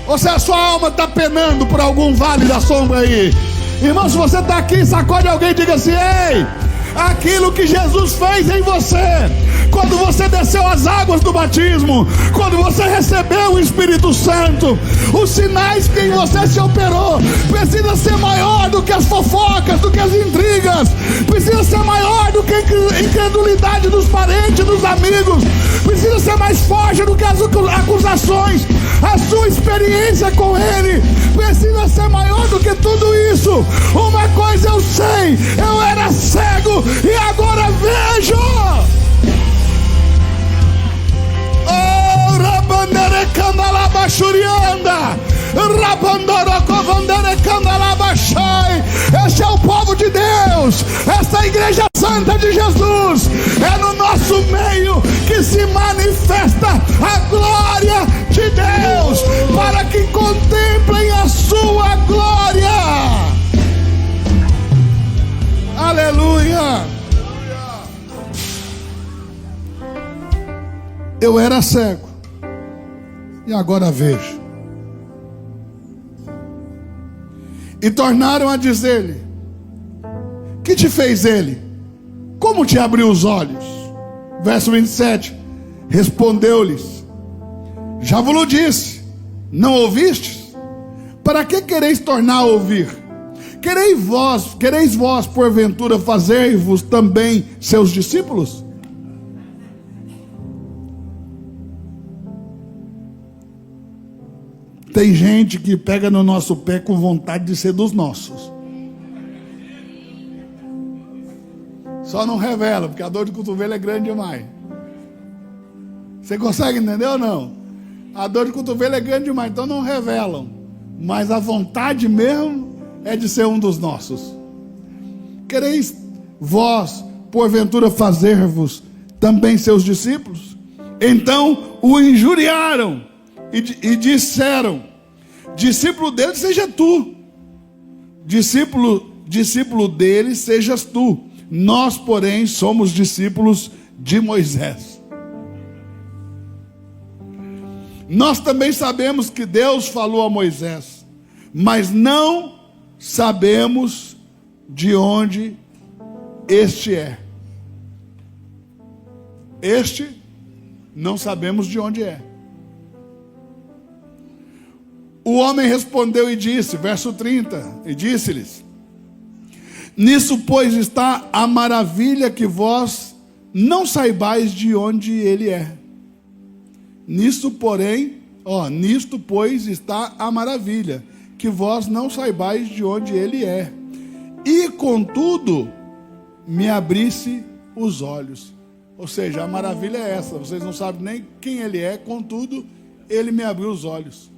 Ou se a sua alma está penando por algum vale da sombra aí? Irmão, se você está aqui, sacode alguém e diga assim: ei, aquilo que Jesus fez em você, quando você desceu as águas do batismo, quando você recebeu o Espírito Santo, os sinais que em você se operou, precisa ser maior do que as fofocas, do que as intrigas, precisa ser maior do que a incredulidade dos parentes, dos amigos, precisa ser mais forte do que as acusações. A sua experiência com Ele precisa ser maior do que tudo isso. Uma coisa eu sei: eu era cego e agora vejo. Oh, rabandere candalaba shurianda, rabandoro covandere candalaba shai. Este é o povo de Deus, esta é a igreja santa de Jesus, a glória de Deus, para que contemplem a sua glória. Aleluia. Eu era cego e agora vejo. E tornaram a dizer-lhe: que te fez ele? Como te abriu os olhos? Verso 27. Respondeu-lhes: já vos disse, não ouvistes? Para que quereis tornar a ouvir? Quereis vós porventura fazer-vos também seus discípulos? Tem gente que pega no nosso pé com vontade de ser dos nossos. Só não revela, porque a dor de cotovelo é grande demais. Você consegue entender ou não? A dor de cotovelo é grande demais, então não revelam. Mas a vontade mesmo é de ser um dos nossos. Quereis vós, porventura, fazer-vos também seus discípulos? Então o injuriaram e disseram: discípulo dele seja tu, discípulo dele sejas tu. Nós, porém, somos discípulos de Moisés. Nós também sabemos que Deus falou a Moisés, mas não sabemos de onde este é. Este não sabemos de onde é. O homem respondeu e disse, verso 30, e disse-lhes: nisso, pois, está a maravilha, que vós não saibais de onde ele é. Nisto, pois, está a maravilha, que vós não saibais de onde ele é. E, contudo, me abrisse os olhos. Ou seja, a maravilha é essa: vocês não sabem nem quem ele é, contudo, ele me abriu os olhos.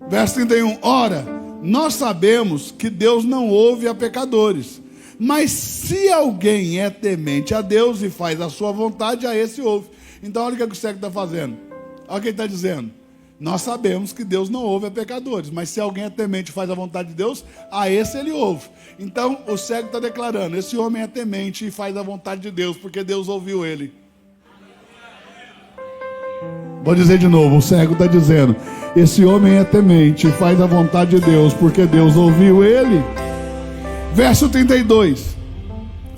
Verso 31. Ora, nós sabemos que Deus não ouve a pecadores, mas se alguém é temente a Deus e faz a sua vontade, a esse ouve. Então olha o que o cego está fazendo. Olha o que ele está dizendo. Nós sabemos que Deus não ouve a pecadores, mas se alguém é temente e faz a vontade de Deus, a esse ele ouve. Então o cego está declarando: esse homem é temente e faz a vontade de Deus, porque Deus ouviu ele. Vou dizer de novo, o cego está dizendo: esse homem é temente e faz a vontade de Deus, porque Deus ouviu ele. Verso 32.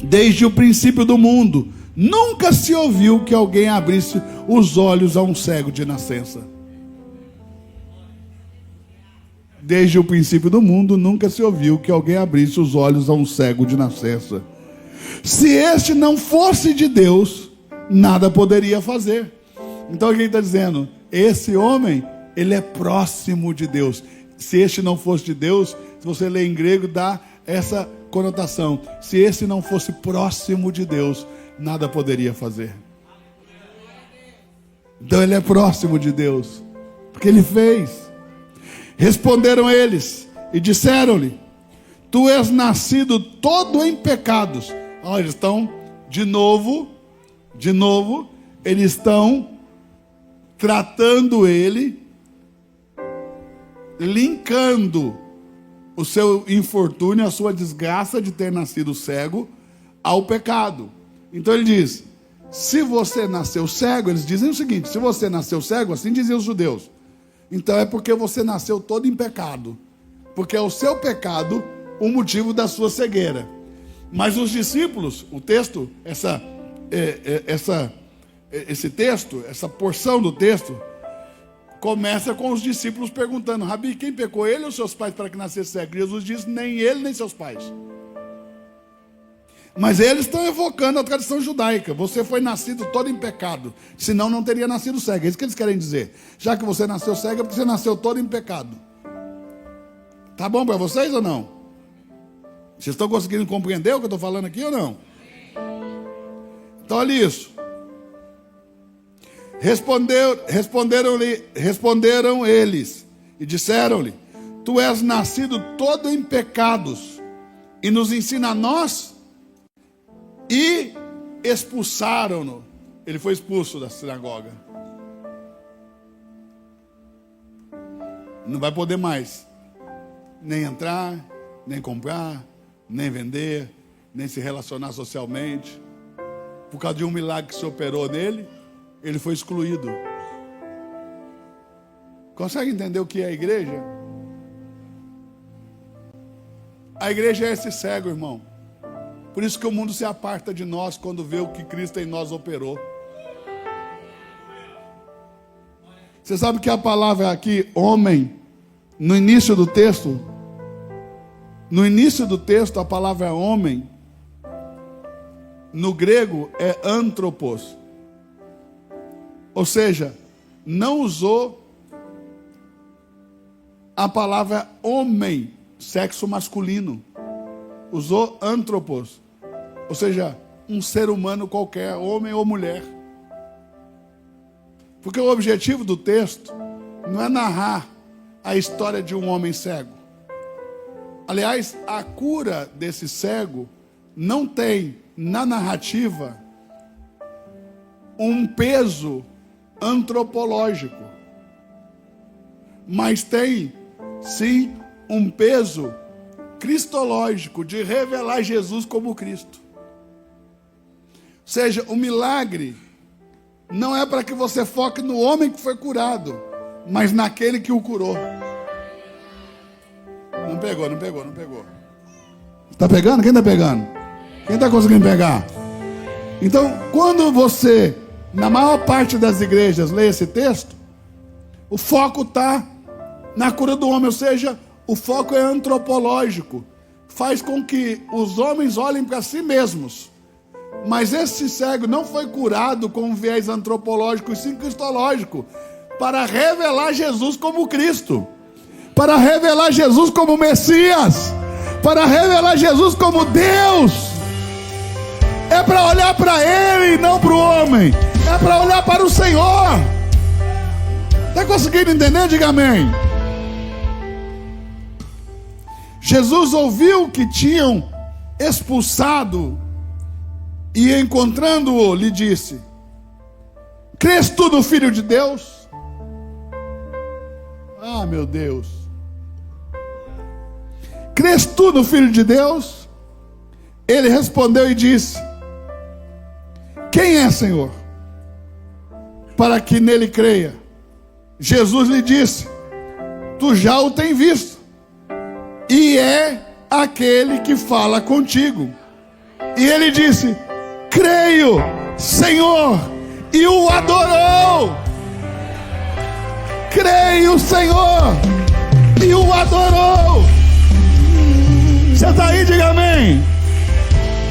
Desde o princípio do mundo, nunca se ouviu que alguém abrisse os olhos a um cego de nascença. Desde o princípio do mundo, nunca se ouviu que alguém abrisse os olhos a um cego de nascença. Se este não fosse de Deus, nada poderia fazer. Então quem está dizendo? Esse homem, ele é próximo de Deus. Se este não fosse de Deus, se você ler em grego, dá essa conotação. Se esse não fosse próximo de Deus, nada poderia fazer. Então ele é próximo de Deus, porque ele fez. Responderam eles e disseram-lhe: tu és nascido todo em pecados. Olha, eles estão de novo, eles estão tratando ele, linkando o seu infortúnio, a sua desgraça de ter nascido cego, ao pecado. Então ele diz: se você nasceu cego, eles dizem o seguinte: se você nasceu cego, assim diziam os judeus, então é porque você nasceu todo em pecado, porque é o seu pecado o motivo da sua cegueira. Mas os discípulos, o texto, esse texto, essa porção do texto, começa com os discípulos perguntando: Rabi, quem pecou, ele ou seus pais, para que nascesse cego? Jesus diz: nem ele, nem seus pais. Mas eles estão evocando a tradição judaica. Você foi nascido todo em pecado, senão não teria nascido cego. É isso que eles querem dizer. Já que você nasceu cego, é porque você nasceu todo em pecado. Tá bom para vocês ou não? Vocês estão conseguindo compreender o que eu estou falando aqui ou não? Então olha isso. Responderam eles e disseram-lhe: tu és nascido todo em pecados e nos ensina a nós? E expulsaram-no. Ele foi expulso da sinagoga. não vai poder mais nem entrar, nem comprar, nem vender, nem se relacionar socialmente. Por causa de um milagre que se operou nele, ele foi excluído. Consegue entender o que é a igreja? A igreja é esse cego, irmão. Por isso que o mundo se aparta de nós quando vê o que Cristo em nós operou. Você sabe que a palavra aqui, homem, no início do texto, a palavra homem, no grego é antropos. Ou seja, não usou a palavra homem, sexo masculino. Usou antropos. Ou seja, um ser humano qualquer, homem ou mulher. Porque o objetivo do texto não é narrar a história de um homem cego. Aliás, a cura desse cego não tem na narrativa um peso antropológico, mas tem sim um peso cristológico, de revelar Jesus como Cristo. Ou seja, o milagre não é para que você foque no homem que foi curado, mas naquele que o curou. Não pegou. Está pegando? Quem está pegando? Quem está conseguindo pegar? Então, quando você, na maior parte das igrejas, lê esse texto, o foco está na cura do homem, ou seja, o foco é antropológico. Faz com que os homens olhem para si mesmos. Mas esse cego não foi curado com um viés antropológico, e sim cristológico, para revelar Jesus como Cristo, para revelar Jesus como Messias, para revelar Jesus como Deus. É para olhar para Ele e não para o homem. É para olhar para o Senhor. Está conseguindo entender? Diga amém. Jesus ouviu que tinham expulsado e, encontrando-o, lhe disse: crês tu no Filho de Deus? Ah, meu Deus. Crês tu no Filho de Deus? Ele respondeu e disse: quem é, Senhor, para que nele creia? Jesus lhe disse: tu já o tens visto, e é aquele que fala contigo. E ele disse: creio, Senhor, e o adorou. Creio, Senhor, e o adorou. Você está aí? Diga amém.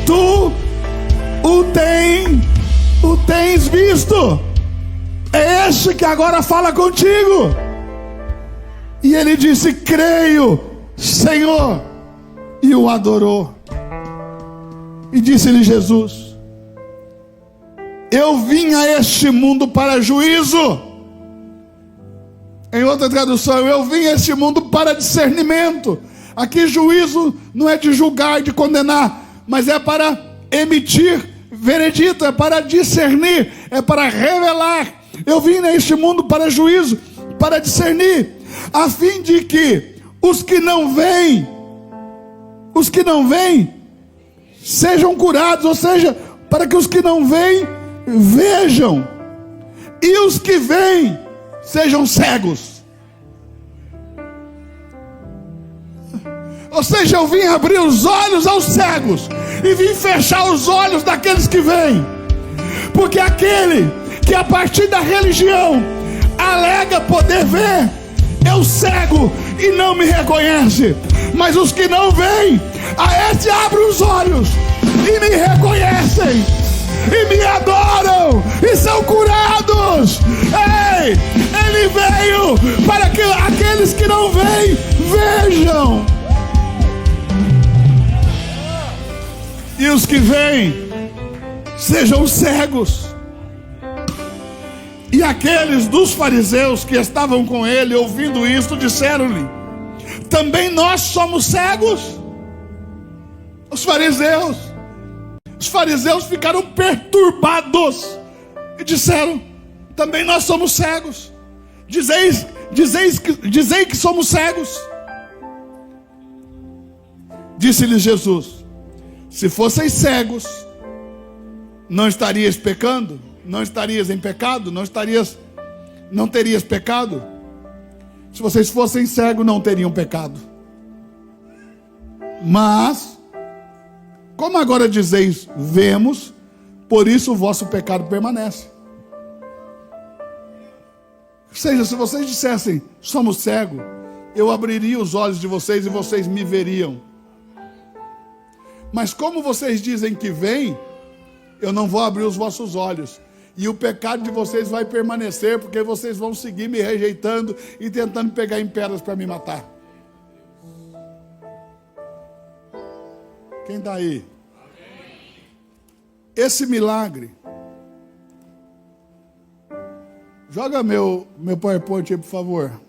Tu o tens visto. É este que agora fala contigo. E ele disse: creio, Senhor, e o adorou. E disse-lhe Jesus: eu vim a este mundo para juízo. Em outra tradução, eu vim a este mundo para discernimento. Aqui juízo não é de julgar e de condenar, mas é para emitir veredito, é para discernir, é para revelar. Eu vim a este mundo para juízo, para discernir, a fim de que os que não veem sejam curados, ou seja, para que os que não veem vejam, e os que veem sejam cegos. Ou seja, eu vim abrir os olhos aos cegos e vim fechar os olhos daqueles que veem, porque aquele que a partir da religião alega poder ver, eu cego e não me reconhece. Mas os que não veem, a esse abrem os olhos e me reconhecem, e me adoram, e são curados. Ei, ele veio para que aqueles que não veem, vejam, e os que veem sejam cegos. E aqueles dos fariseus que estavam com ele, ouvindo isto, disseram-lhe: também nós somos cegos? Os fariseus ficaram perturbados e disseram: também nós somos cegos. Dizei que somos cegos. Disse-lhes Jesus: se fosseis cegos, não estarias pecando? Não estarias em pecado? Não terias pecado? Se vocês fossem cegos, não teriam pecado. Mas, como agora dizeis, vemos, por isso o vosso pecado permanece. Ou seja, se vocês dissessem, somos cegos, eu abriria os olhos de vocês e vocês me veriam. Mas como vocês dizem que vêm, eu não vou abrir os vossos olhos. E o pecado de vocês vai permanecer, porque vocês vão seguir me rejeitando e tentando pegar em pedras para me matar. Quem está aí? Esse milagre. Joga meu PowerPoint aí, por favor.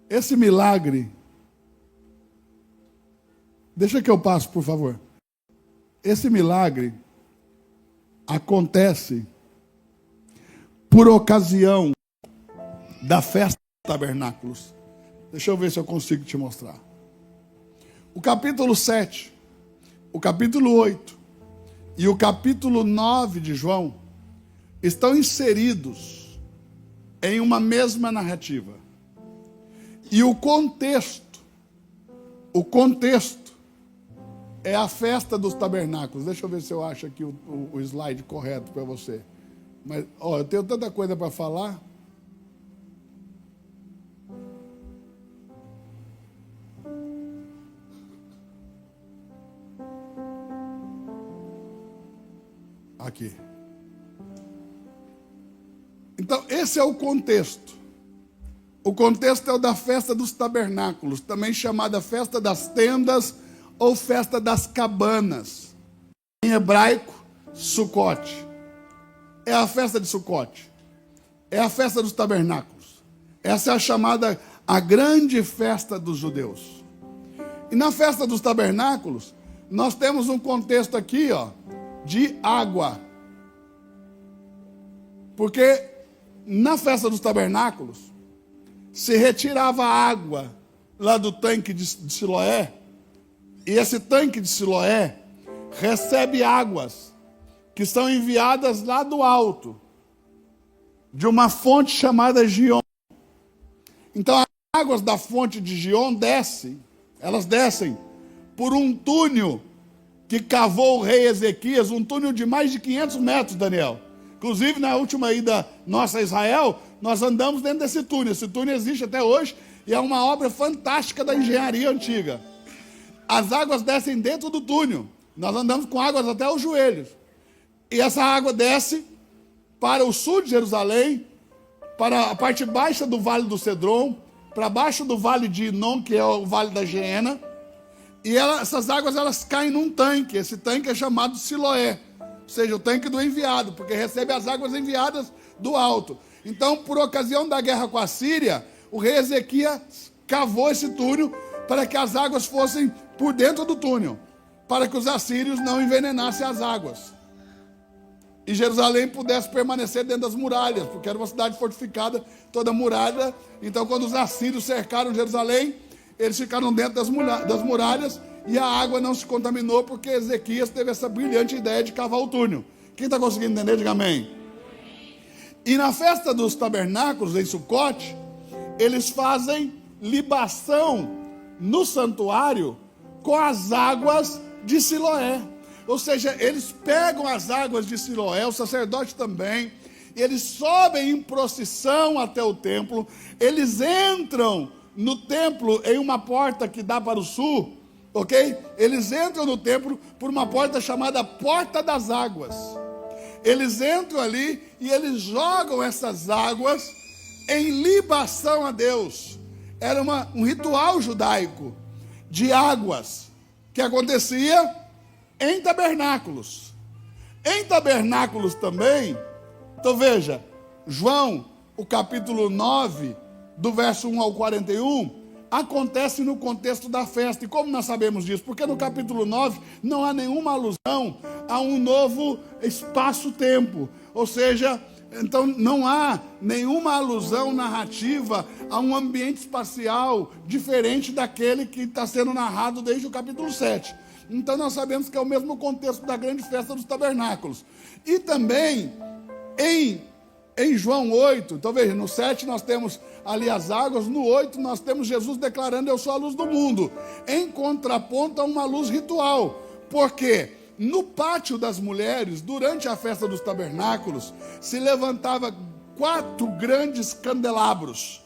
Esse milagre. Deixa que eu passo, por favor. Esse milagre acontece por ocasião da festa dos tabernáculos. Deixa eu ver se eu consigo te mostrar. O capítulo 7, o capítulo 8 e o capítulo 9 de João estão inseridos em uma mesma narrativa. E o contexto é a festa dos tabernáculos. Deixa eu ver se eu acho aqui o slide correto para você. Mas, eu tenho tanta coisa para falar. Aqui. Então, esse é o contexto. O contexto é o da festa dos tabernáculos, também chamada festa das tendas ou festa das cabanas. Em hebraico, Sucote. É a festa de Sucote. É a festa dos tabernáculos. Essa é a chamada a grande festa dos judeus. E na festa dos tabernáculos, nós temos um contexto aqui, de água. Porque na festa dos tabernáculos, se retirava a água lá do tanque de Siloé, e esse tanque de Siloé recebe águas que são enviadas lá do alto, de uma fonte chamada Gion. Então as águas da fonte de Gion elas descem por um túnel que cavou o rei Ezequias, um túnel de mais de 500 metros, Daniel. Inclusive, na última ida nossa a Israel, nós andamos dentro desse túnel. Esse túnel existe até hoje e é uma obra fantástica da engenharia antiga. As águas descem dentro do túnel. Nós andamos com águas até os joelhos. E essa água desce para o sul de Jerusalém, para a parte baixa do Vale do Cedron, para baixo do Vale de Inom, que é o Vale da Geena. E essas águas elas caem num tanque. Esse tanque é chamado Siloé, ou seja, o tanque do enviado, porque recebe as águas enviadas do alto. Então, por ocasião da guerra com a Síria, o rei Ezequias cavou esse túnel para que as águas fossem por dentro do túnel, para que os assírios não envenenassem as águas. E Jerusalém pudesse permanecer dentro das muralhas, porque era uma cidade fortificada, toda muralha. Então, quando os assírios cercaram Jerusalém, eles ficaram dentro das muralhas e a água não se contaminou, porque Ezequias teve essa brilhante ideia de cavar o túnel. Quem está conseguindo entender, diga amém. E na festa dos tabernáculos, em Sucote, eles fazem libação no santuário com as águas de Siloé. Ou seja, eles pegam as águas de Siloé, o sacerdote também, e eles sobem em procissão até o templo, eles entram no templo em uma porta que dá para o sul, ok? Eles entram no templo por uma porta chamada Porta das Águas. Eles entram ali e eles jogam essas águas em libação a Deus. Era um ritual judaico de águas que acontecia em tabernáculos. Em tabernáculos também, então veja, João, o capítulo 9, do verso 1 ao 41, acontece no contexto da festa. E como nós sabemos disso? Porque no capítulo 9 não há nenhuma alusão a um novo espaço-tempo. Ou seja, Então não há nenhuma alusão narrativa a um ambiente espacial diferente daquele que está sendo narrado desde o capítulo 7. Então nós sabemos que é o mesmo contexto da grande festa dos tabernáculos. E também em João 8, então veja, no 7 nós temos ali as águas, no 8 nós temos Jesus declarando: eu sou a luz do mundo, em contraponto a uma luz ritual. Por quê? No pátio das mulheres, durante a festa dos tabernáculos, se levantava 4 grandes candelabros.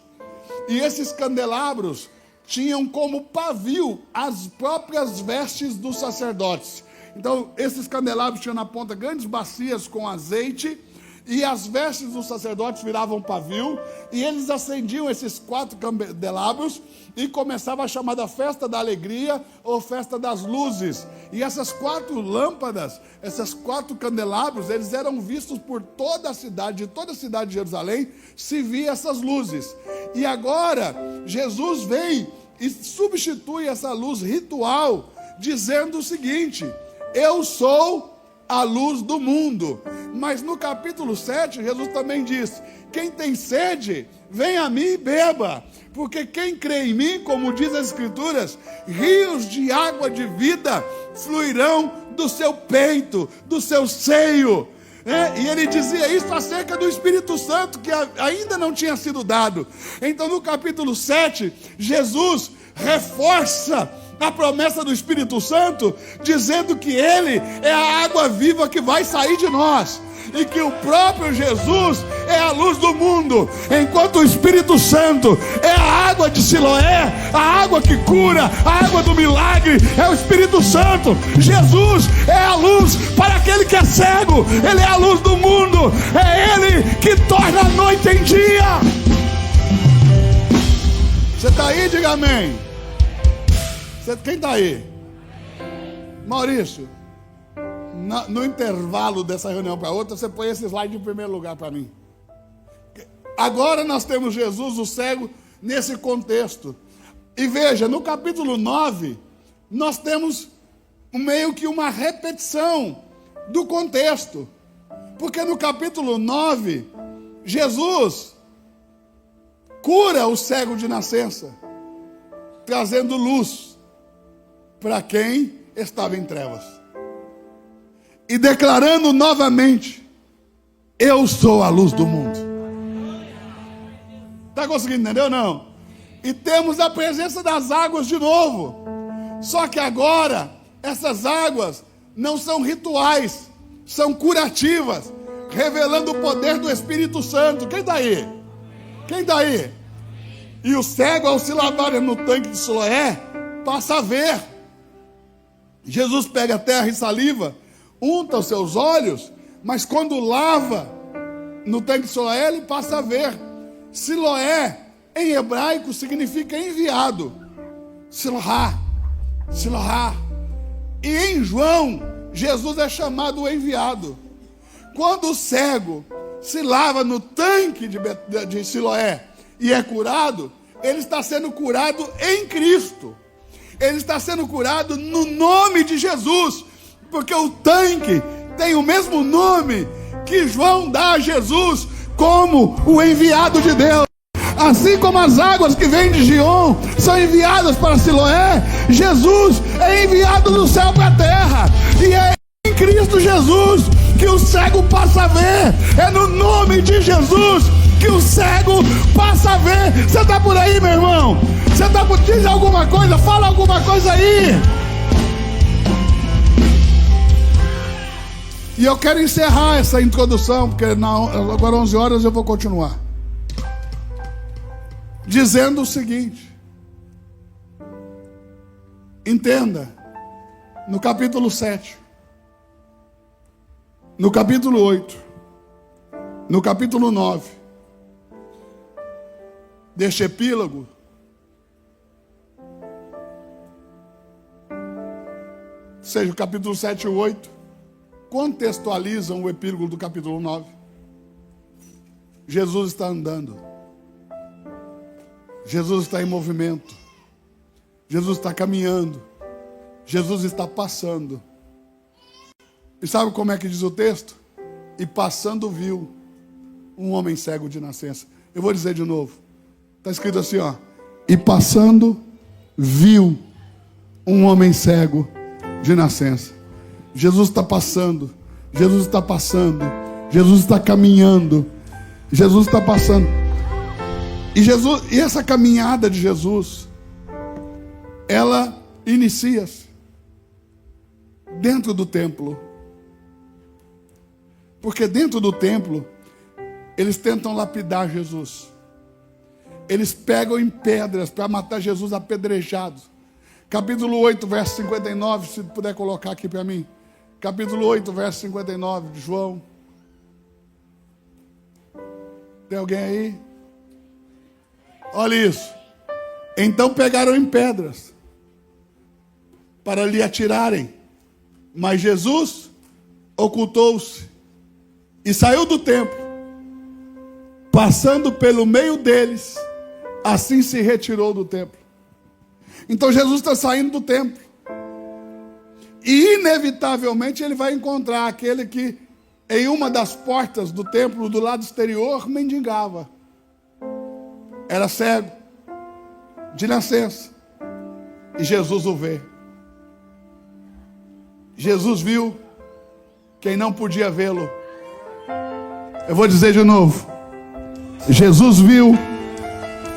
E esses candelabros tinham como pavio as próprias vestes dos sacerdotes. Então, esses candelabros tinham na ponta grandes bacias com azeite, e as vestes dos sacerdotes viravam pavio, e eles acendiam esses 4 candelabros, e começava a chamada festa da alegria, ou festa das luzes. E essas 4 lâmpadas, esses 4 candelabros, eles eram vistos por toda a cidade, de toda a cidade de Jerusalém, se via essas luzes. E agora, Jesus vem e substitui essa luz ritual, dizendo o seguinte: eu sou a luz do mundo. Mas no capítulo 7, Jesus também diz: quem tem sede, vem a mim e beba, porque quem crê em mim, como diz as Escrituras, rios de água de vida fluirão do seu peito, do seu seio. E ele dizia isso acerca do Espírito Santo, que ainda não tinha sido dado. Então no capítulo 7, Jesus reforça a promessa do Espírito Santo, dizendo que ele é a água viva que vai sair de nós, e que o próprio Jesus é a luz do mundo, enquanto o Espírito Santo é a água de Siloé, a água que cura, a água do milagre, é o Espírito Santo. Jesus é a luz para aquele que é cego, ele é a luz do mundo, é ele que torna a noite em dia. Você está aí? Diga amém. Quem está aí? Maurício, no intervalo dessa reunião para outra, você põe esse slide em primeiro lugar para mim. Agora nós temos Jesus, o cego, nesse contexto. E veja, no capítulo 9, nós temos meio que uma repetição do contexto. Porque no capítulo 9, Jesus cura o cego de nascença, trazendo luz para quem estava em trevas, e declarando novamente: eu sou a luz do mundo. Está conseguindo entender ou não? E temos a presença das águas de novo, só que agora essas águas não são rituais, são curativas, revelando o poder do Espírito Santo. Quem está aí? Quem está aí? E o cego, ao se lavar no tanque de Siloé, passa a ver. Jesus pega a terra e saliva, unta os seus olhos, mas quando lava no tanque de Siloé, ele passa a ver. Siloé, em hebraico, significa enviado. Siloá, Siloá. E em João, Jesus é chamado o enviado. Quando o cego se lava no tanque de Siloé e é curado, ele está sendo curado em Cristo. Ele está sendo curado no nome de Jesus, porque o tanque tem o mesmo nome que João dá a Jesus como o enviado de Deus. Assim como as águas que vêm de Gion são enviadas para Siloé, Jesus é enviado do céu para a terra, e é em Cristo Jesus que o cego passa a ver. É no nome de Jesus que o cego passa a ver. Você está por aí, meu irmão? Você está por... Diz alguma coisa, fala alguma coisa aí. E eu quero encerrar essa introdução, porque agora 11 horas eu vou continuar, dizendo o seguinte: entenda, no capítulo 7, no capítulo 8, no capítulo 9, deste epílogo, seja o capítulo 7 e 8, contextualizam o epílogo do capítulo 9. Jesus está andando, Jesus está em movimento, Jesus está caminhando, Jesus está passando. E sabe como é que diz o texto? E passando viu um homem cego de nascença. Eu vou dizer de novo. Está escrito assim, ó. E passando, viu um homem cego de nascença. Jesus está passando. Jesus está passando. Jesus está caminhando. Jesus está passando. E essa caminhada de Jesus, ela inicia-se dentro do templo. Porque dentro do templo, eles tentam lapidar Jesus. Eles pegam em pedras para matar Jesus apedrejado. Capítulo 8, verso 59, se puder colocar aqui para mim. Capítulo 8, verso 59 de João. Tem alguém aí? Olha isso. Então pegaram em pedras para lhe atirarem. Mas Jesus ocultou-se e saiu do templo. Passando pelo meio deles, assim se retirou do templo. Então Jesus está saindo do templo. E inevitavelmente ele vai encontrar aquele que em uma das portas do templo, do lado exterior, mendigava. Era cego, de nascença. E Jesus o vê. Jesus viu quem não podia vê-lo. Eu vou dizer de novo. Jesus viu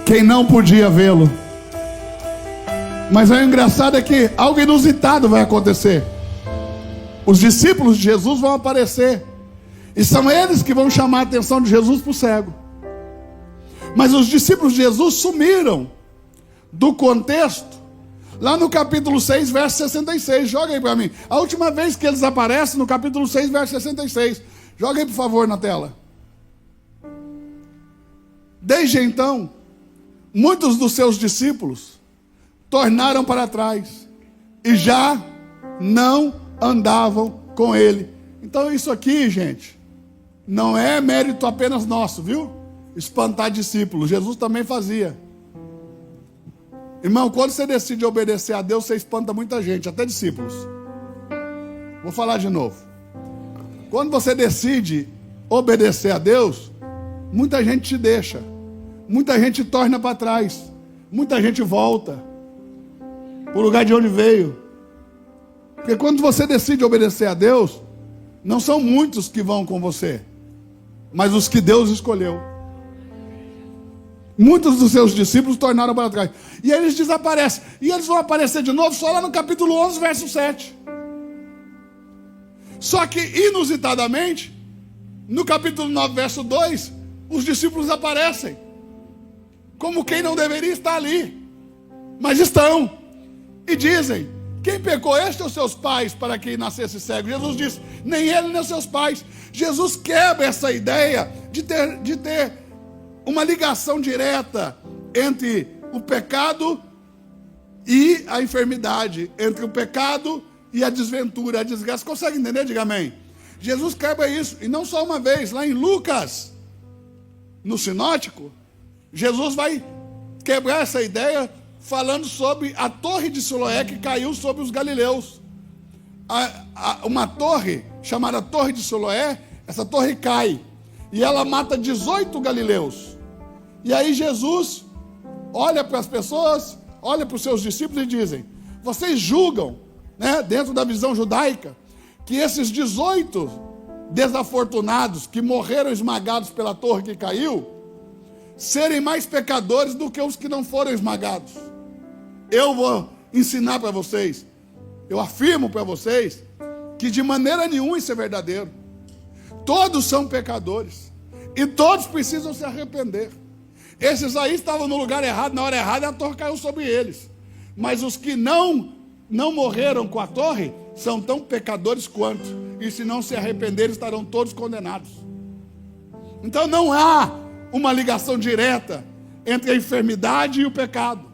quem não podia vê-lo. Mas o engraçado é que algo inusitado vai acontecer. Os discípulos de Jesus vão aparecer. E são eles que vão chamar a atenção de Jesus para o cego. Mas os discípulos de Jesus sumiram do contexto. Lá no capítulo 6, verso 66. Joga aí para mim. A última vez que eles aparecem no capítulo 6, verso 66. Joga aí, por favor, na tela. Desde então, muitos dos seus discípulos tornaram para trás e já não andavam com ele. Então isso aqui, gente, não é mérito apenas nosso, viu? Espantar discípulos. Jesus também fazia. Irmão, quando você decide obedecer a Deus, você espanta muita gente, até discípulos. Vou falar de novo. Quando você decide obedecer a Deus, muita gente te deixa. Muita gente torna para trás. Muita gente volta para o lugar de onde veio. Porque quando você decide obedecer a Deus, não são muitos que vão com você, mas os que Deus escolheu. Muitos dos seus discípulos tornaram para trás. E eles desaparecem. E eles vão aparecer de novo só lá no capítulo 11, verso 7. Só que, inusitadamente, no capítulo 9, verso 2, os discípulos aparecem. Como quem não deveria estar ali. Mas estão. E dizem: quem pecou, este ou seus pais, para que nascesse cego? Jesus diz: nem ele nem seus pais. Jesus quebra essa ideia de ter uma ligação direta entre o pecado e a enfermidade, entre o pecado e a desventura, a desgraça. Consegue entender? Diga amém. Jesus quebra isso, e não só uma vez. Lá em Lucas, no sinótico, Jesus vai quebrar essa ideia falando sobre a torre de Siloé que caiu sobre os galileus. Uma torre chamada Torre de Siloé, essa torre cai e ela mata 18 galileus. E aí Jesus olha para as pessoas, olha para os seus discípulos e dizem: vocês julgam, né, dentro da visão judaica, que esses 18 desafortunados que morreram esmagados pela torre que caiu, serem mais pecadores do que os que não foram esmagados. Eu vou ensinar para vocês, eu afirmo para vocês, que de maneira nenhuma isso é verdadeiro. Todos são pecadores, e todos precisam se arrepender. Esses aí estavam no lugar errado, na hora errada, e a torre caiu sobre eles. Mas os que não morreram com a torre, são tão pecadores quanto, e se não se arrependerem, estarão todos condenados. Então não há uma ligação direta entre a enfermidade e o pecado.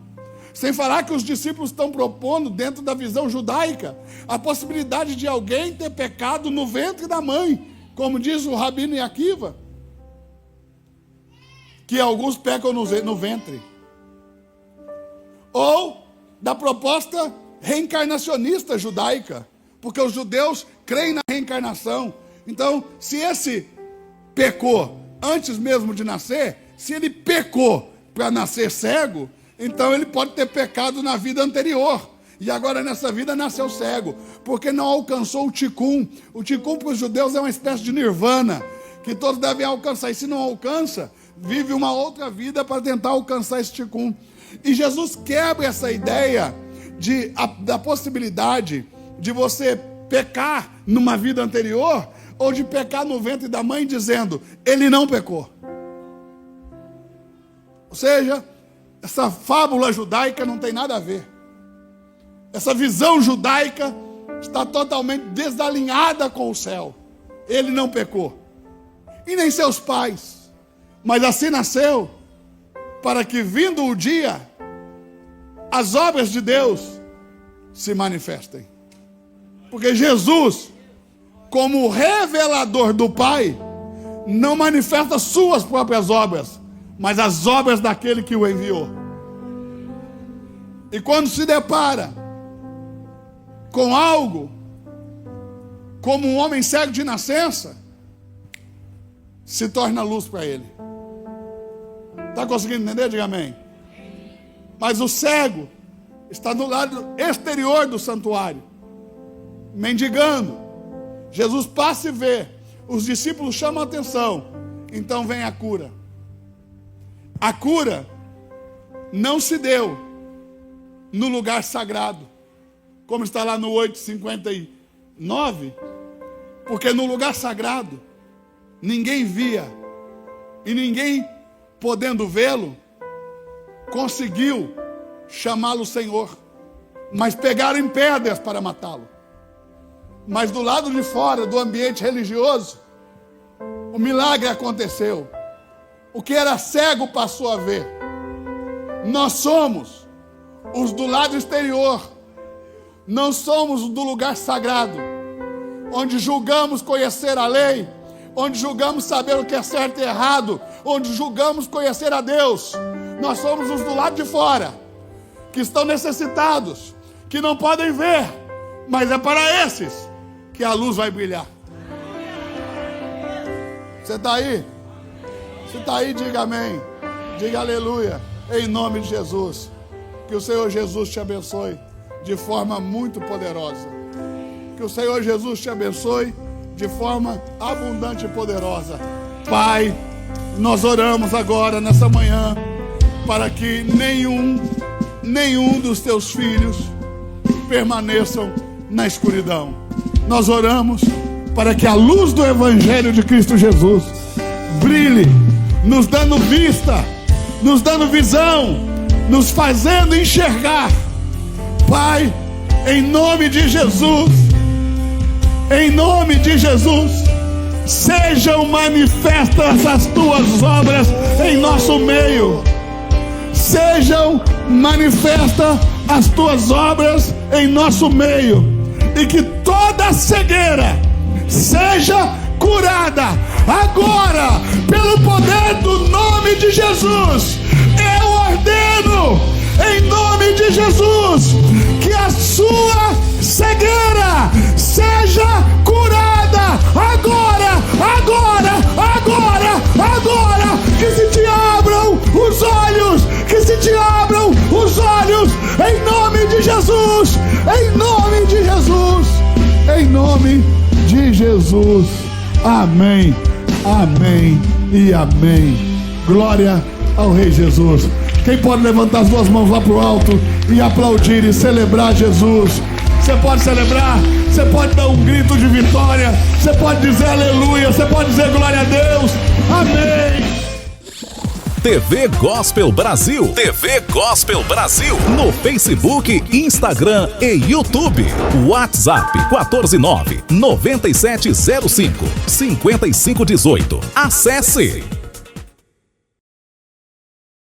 Sem falar que os discípulos estão propondo, dentro da visão judaica, a possibilidade de alguém ter pecado no ventre da mãe, como diz o Rabino Akiva, que alguns pecam no ventre. Ou da proposta reencarnacionista judaica, porque os judeus creem na reencarnação. Então, se esse pecou antes mesmo de nascer, se ele pecou para nascer cego, então ele pode ter pecado na vida anterior. E agora nessa vida nasceu cego, porque não alcançou o tikkun. O tikkun para os judeus é uma espécie de nirvana, que todos devem alcançar. E se não alcança, vive uma outra vida para tentar alcançar esse tikkun. E Jesus quebra essa ideia da possibilidade de você pecar numa vida anterior, ou de pecar no ventre da mãe, dizendo, ele não pecou. Ou seja, essa fábula judaica não tem nada a ver. Essa visão judaica está totalmente desalinhada com o céu. Ele não pecou. E nem seus pais. Mas assim nasceu, para que, vindo o dia, as obras de Deus se manifestem. Porque Jesus, como revelador do Pai, não manifesta suas próprias obras, mas as obras daquele que o enviou. E quando se depara com algo, como um homem cego de nascença, se torna luz para ele. Está conseguindo entender? Diga amém. Mas o cego está do lado exterior do santuário, mendigando. Jesus passa e vê. Os discípulos chamam a atenção. Então vem a cura. A cura não se deu no lugar sagrado, como está lá no 8:59, porque no lugar sagrado ninguém via, e ninguém, podendo vê-lo, conseguiu chamá-lo Senhor, mas pegaram em pedras para matá-lo. Mas do lado de fora do ambiente religioso, o milagre aconteceu. O que era cego passou a ver. Nós somos os do lado exterior, não somos os do lugar sagrado, onde julgamos conhecer a lei, onde julgamos saber o que é certo e errado, onde julgamos conhecer a Deus. Nós somos os do lado de fora, que estão necessitados, que não podem ver, mas é para esses que a luz vai brilhar. Você está aí? Se está aí, diga amém, diga aleluia, em nome de Jesus. Que o Senhor Jesus te abençoe de forma muito poderosa. Que o Senhor Jesus te abençoe de forma abundante e poderosa. Pai, nós oramos agora nessa manhã para que nenhum dos teus filhos permaneçam na escuridão. Nós oramos para que a luz do Evangelho de Cristo Jesus brilhe, nos dando vista, nos dando visão, nos fazendo enxergar. Pai, em nome de Jesus, sejam manifestas as tuas obras em nosso meio. Sejam manifestas as tuas obras em nosso meio. E que toda cegueira seja curada agora, pelo poder do nome de Jesus. Eu ordeno, em nome de Jesus, que a sua cegueira seja curada agora. Que se te abram os olhos, em nome de Jesus, em nome de Jesus. Amém e amém. Glória ao Rei Jesus. Quem pode levantar as duas mãos lá para o alto e aplaudir e celebrar Jesus? Você pode celebrar, você pode dar um grito de vitória, você pode dizer aleluia, você pode dizer glória a Deus. Amém. TV Gospel Brasil. TV Gospel Brasil. No Facebook, Instagram e YouTube. WhatsApp 149-9705-5518. Acesse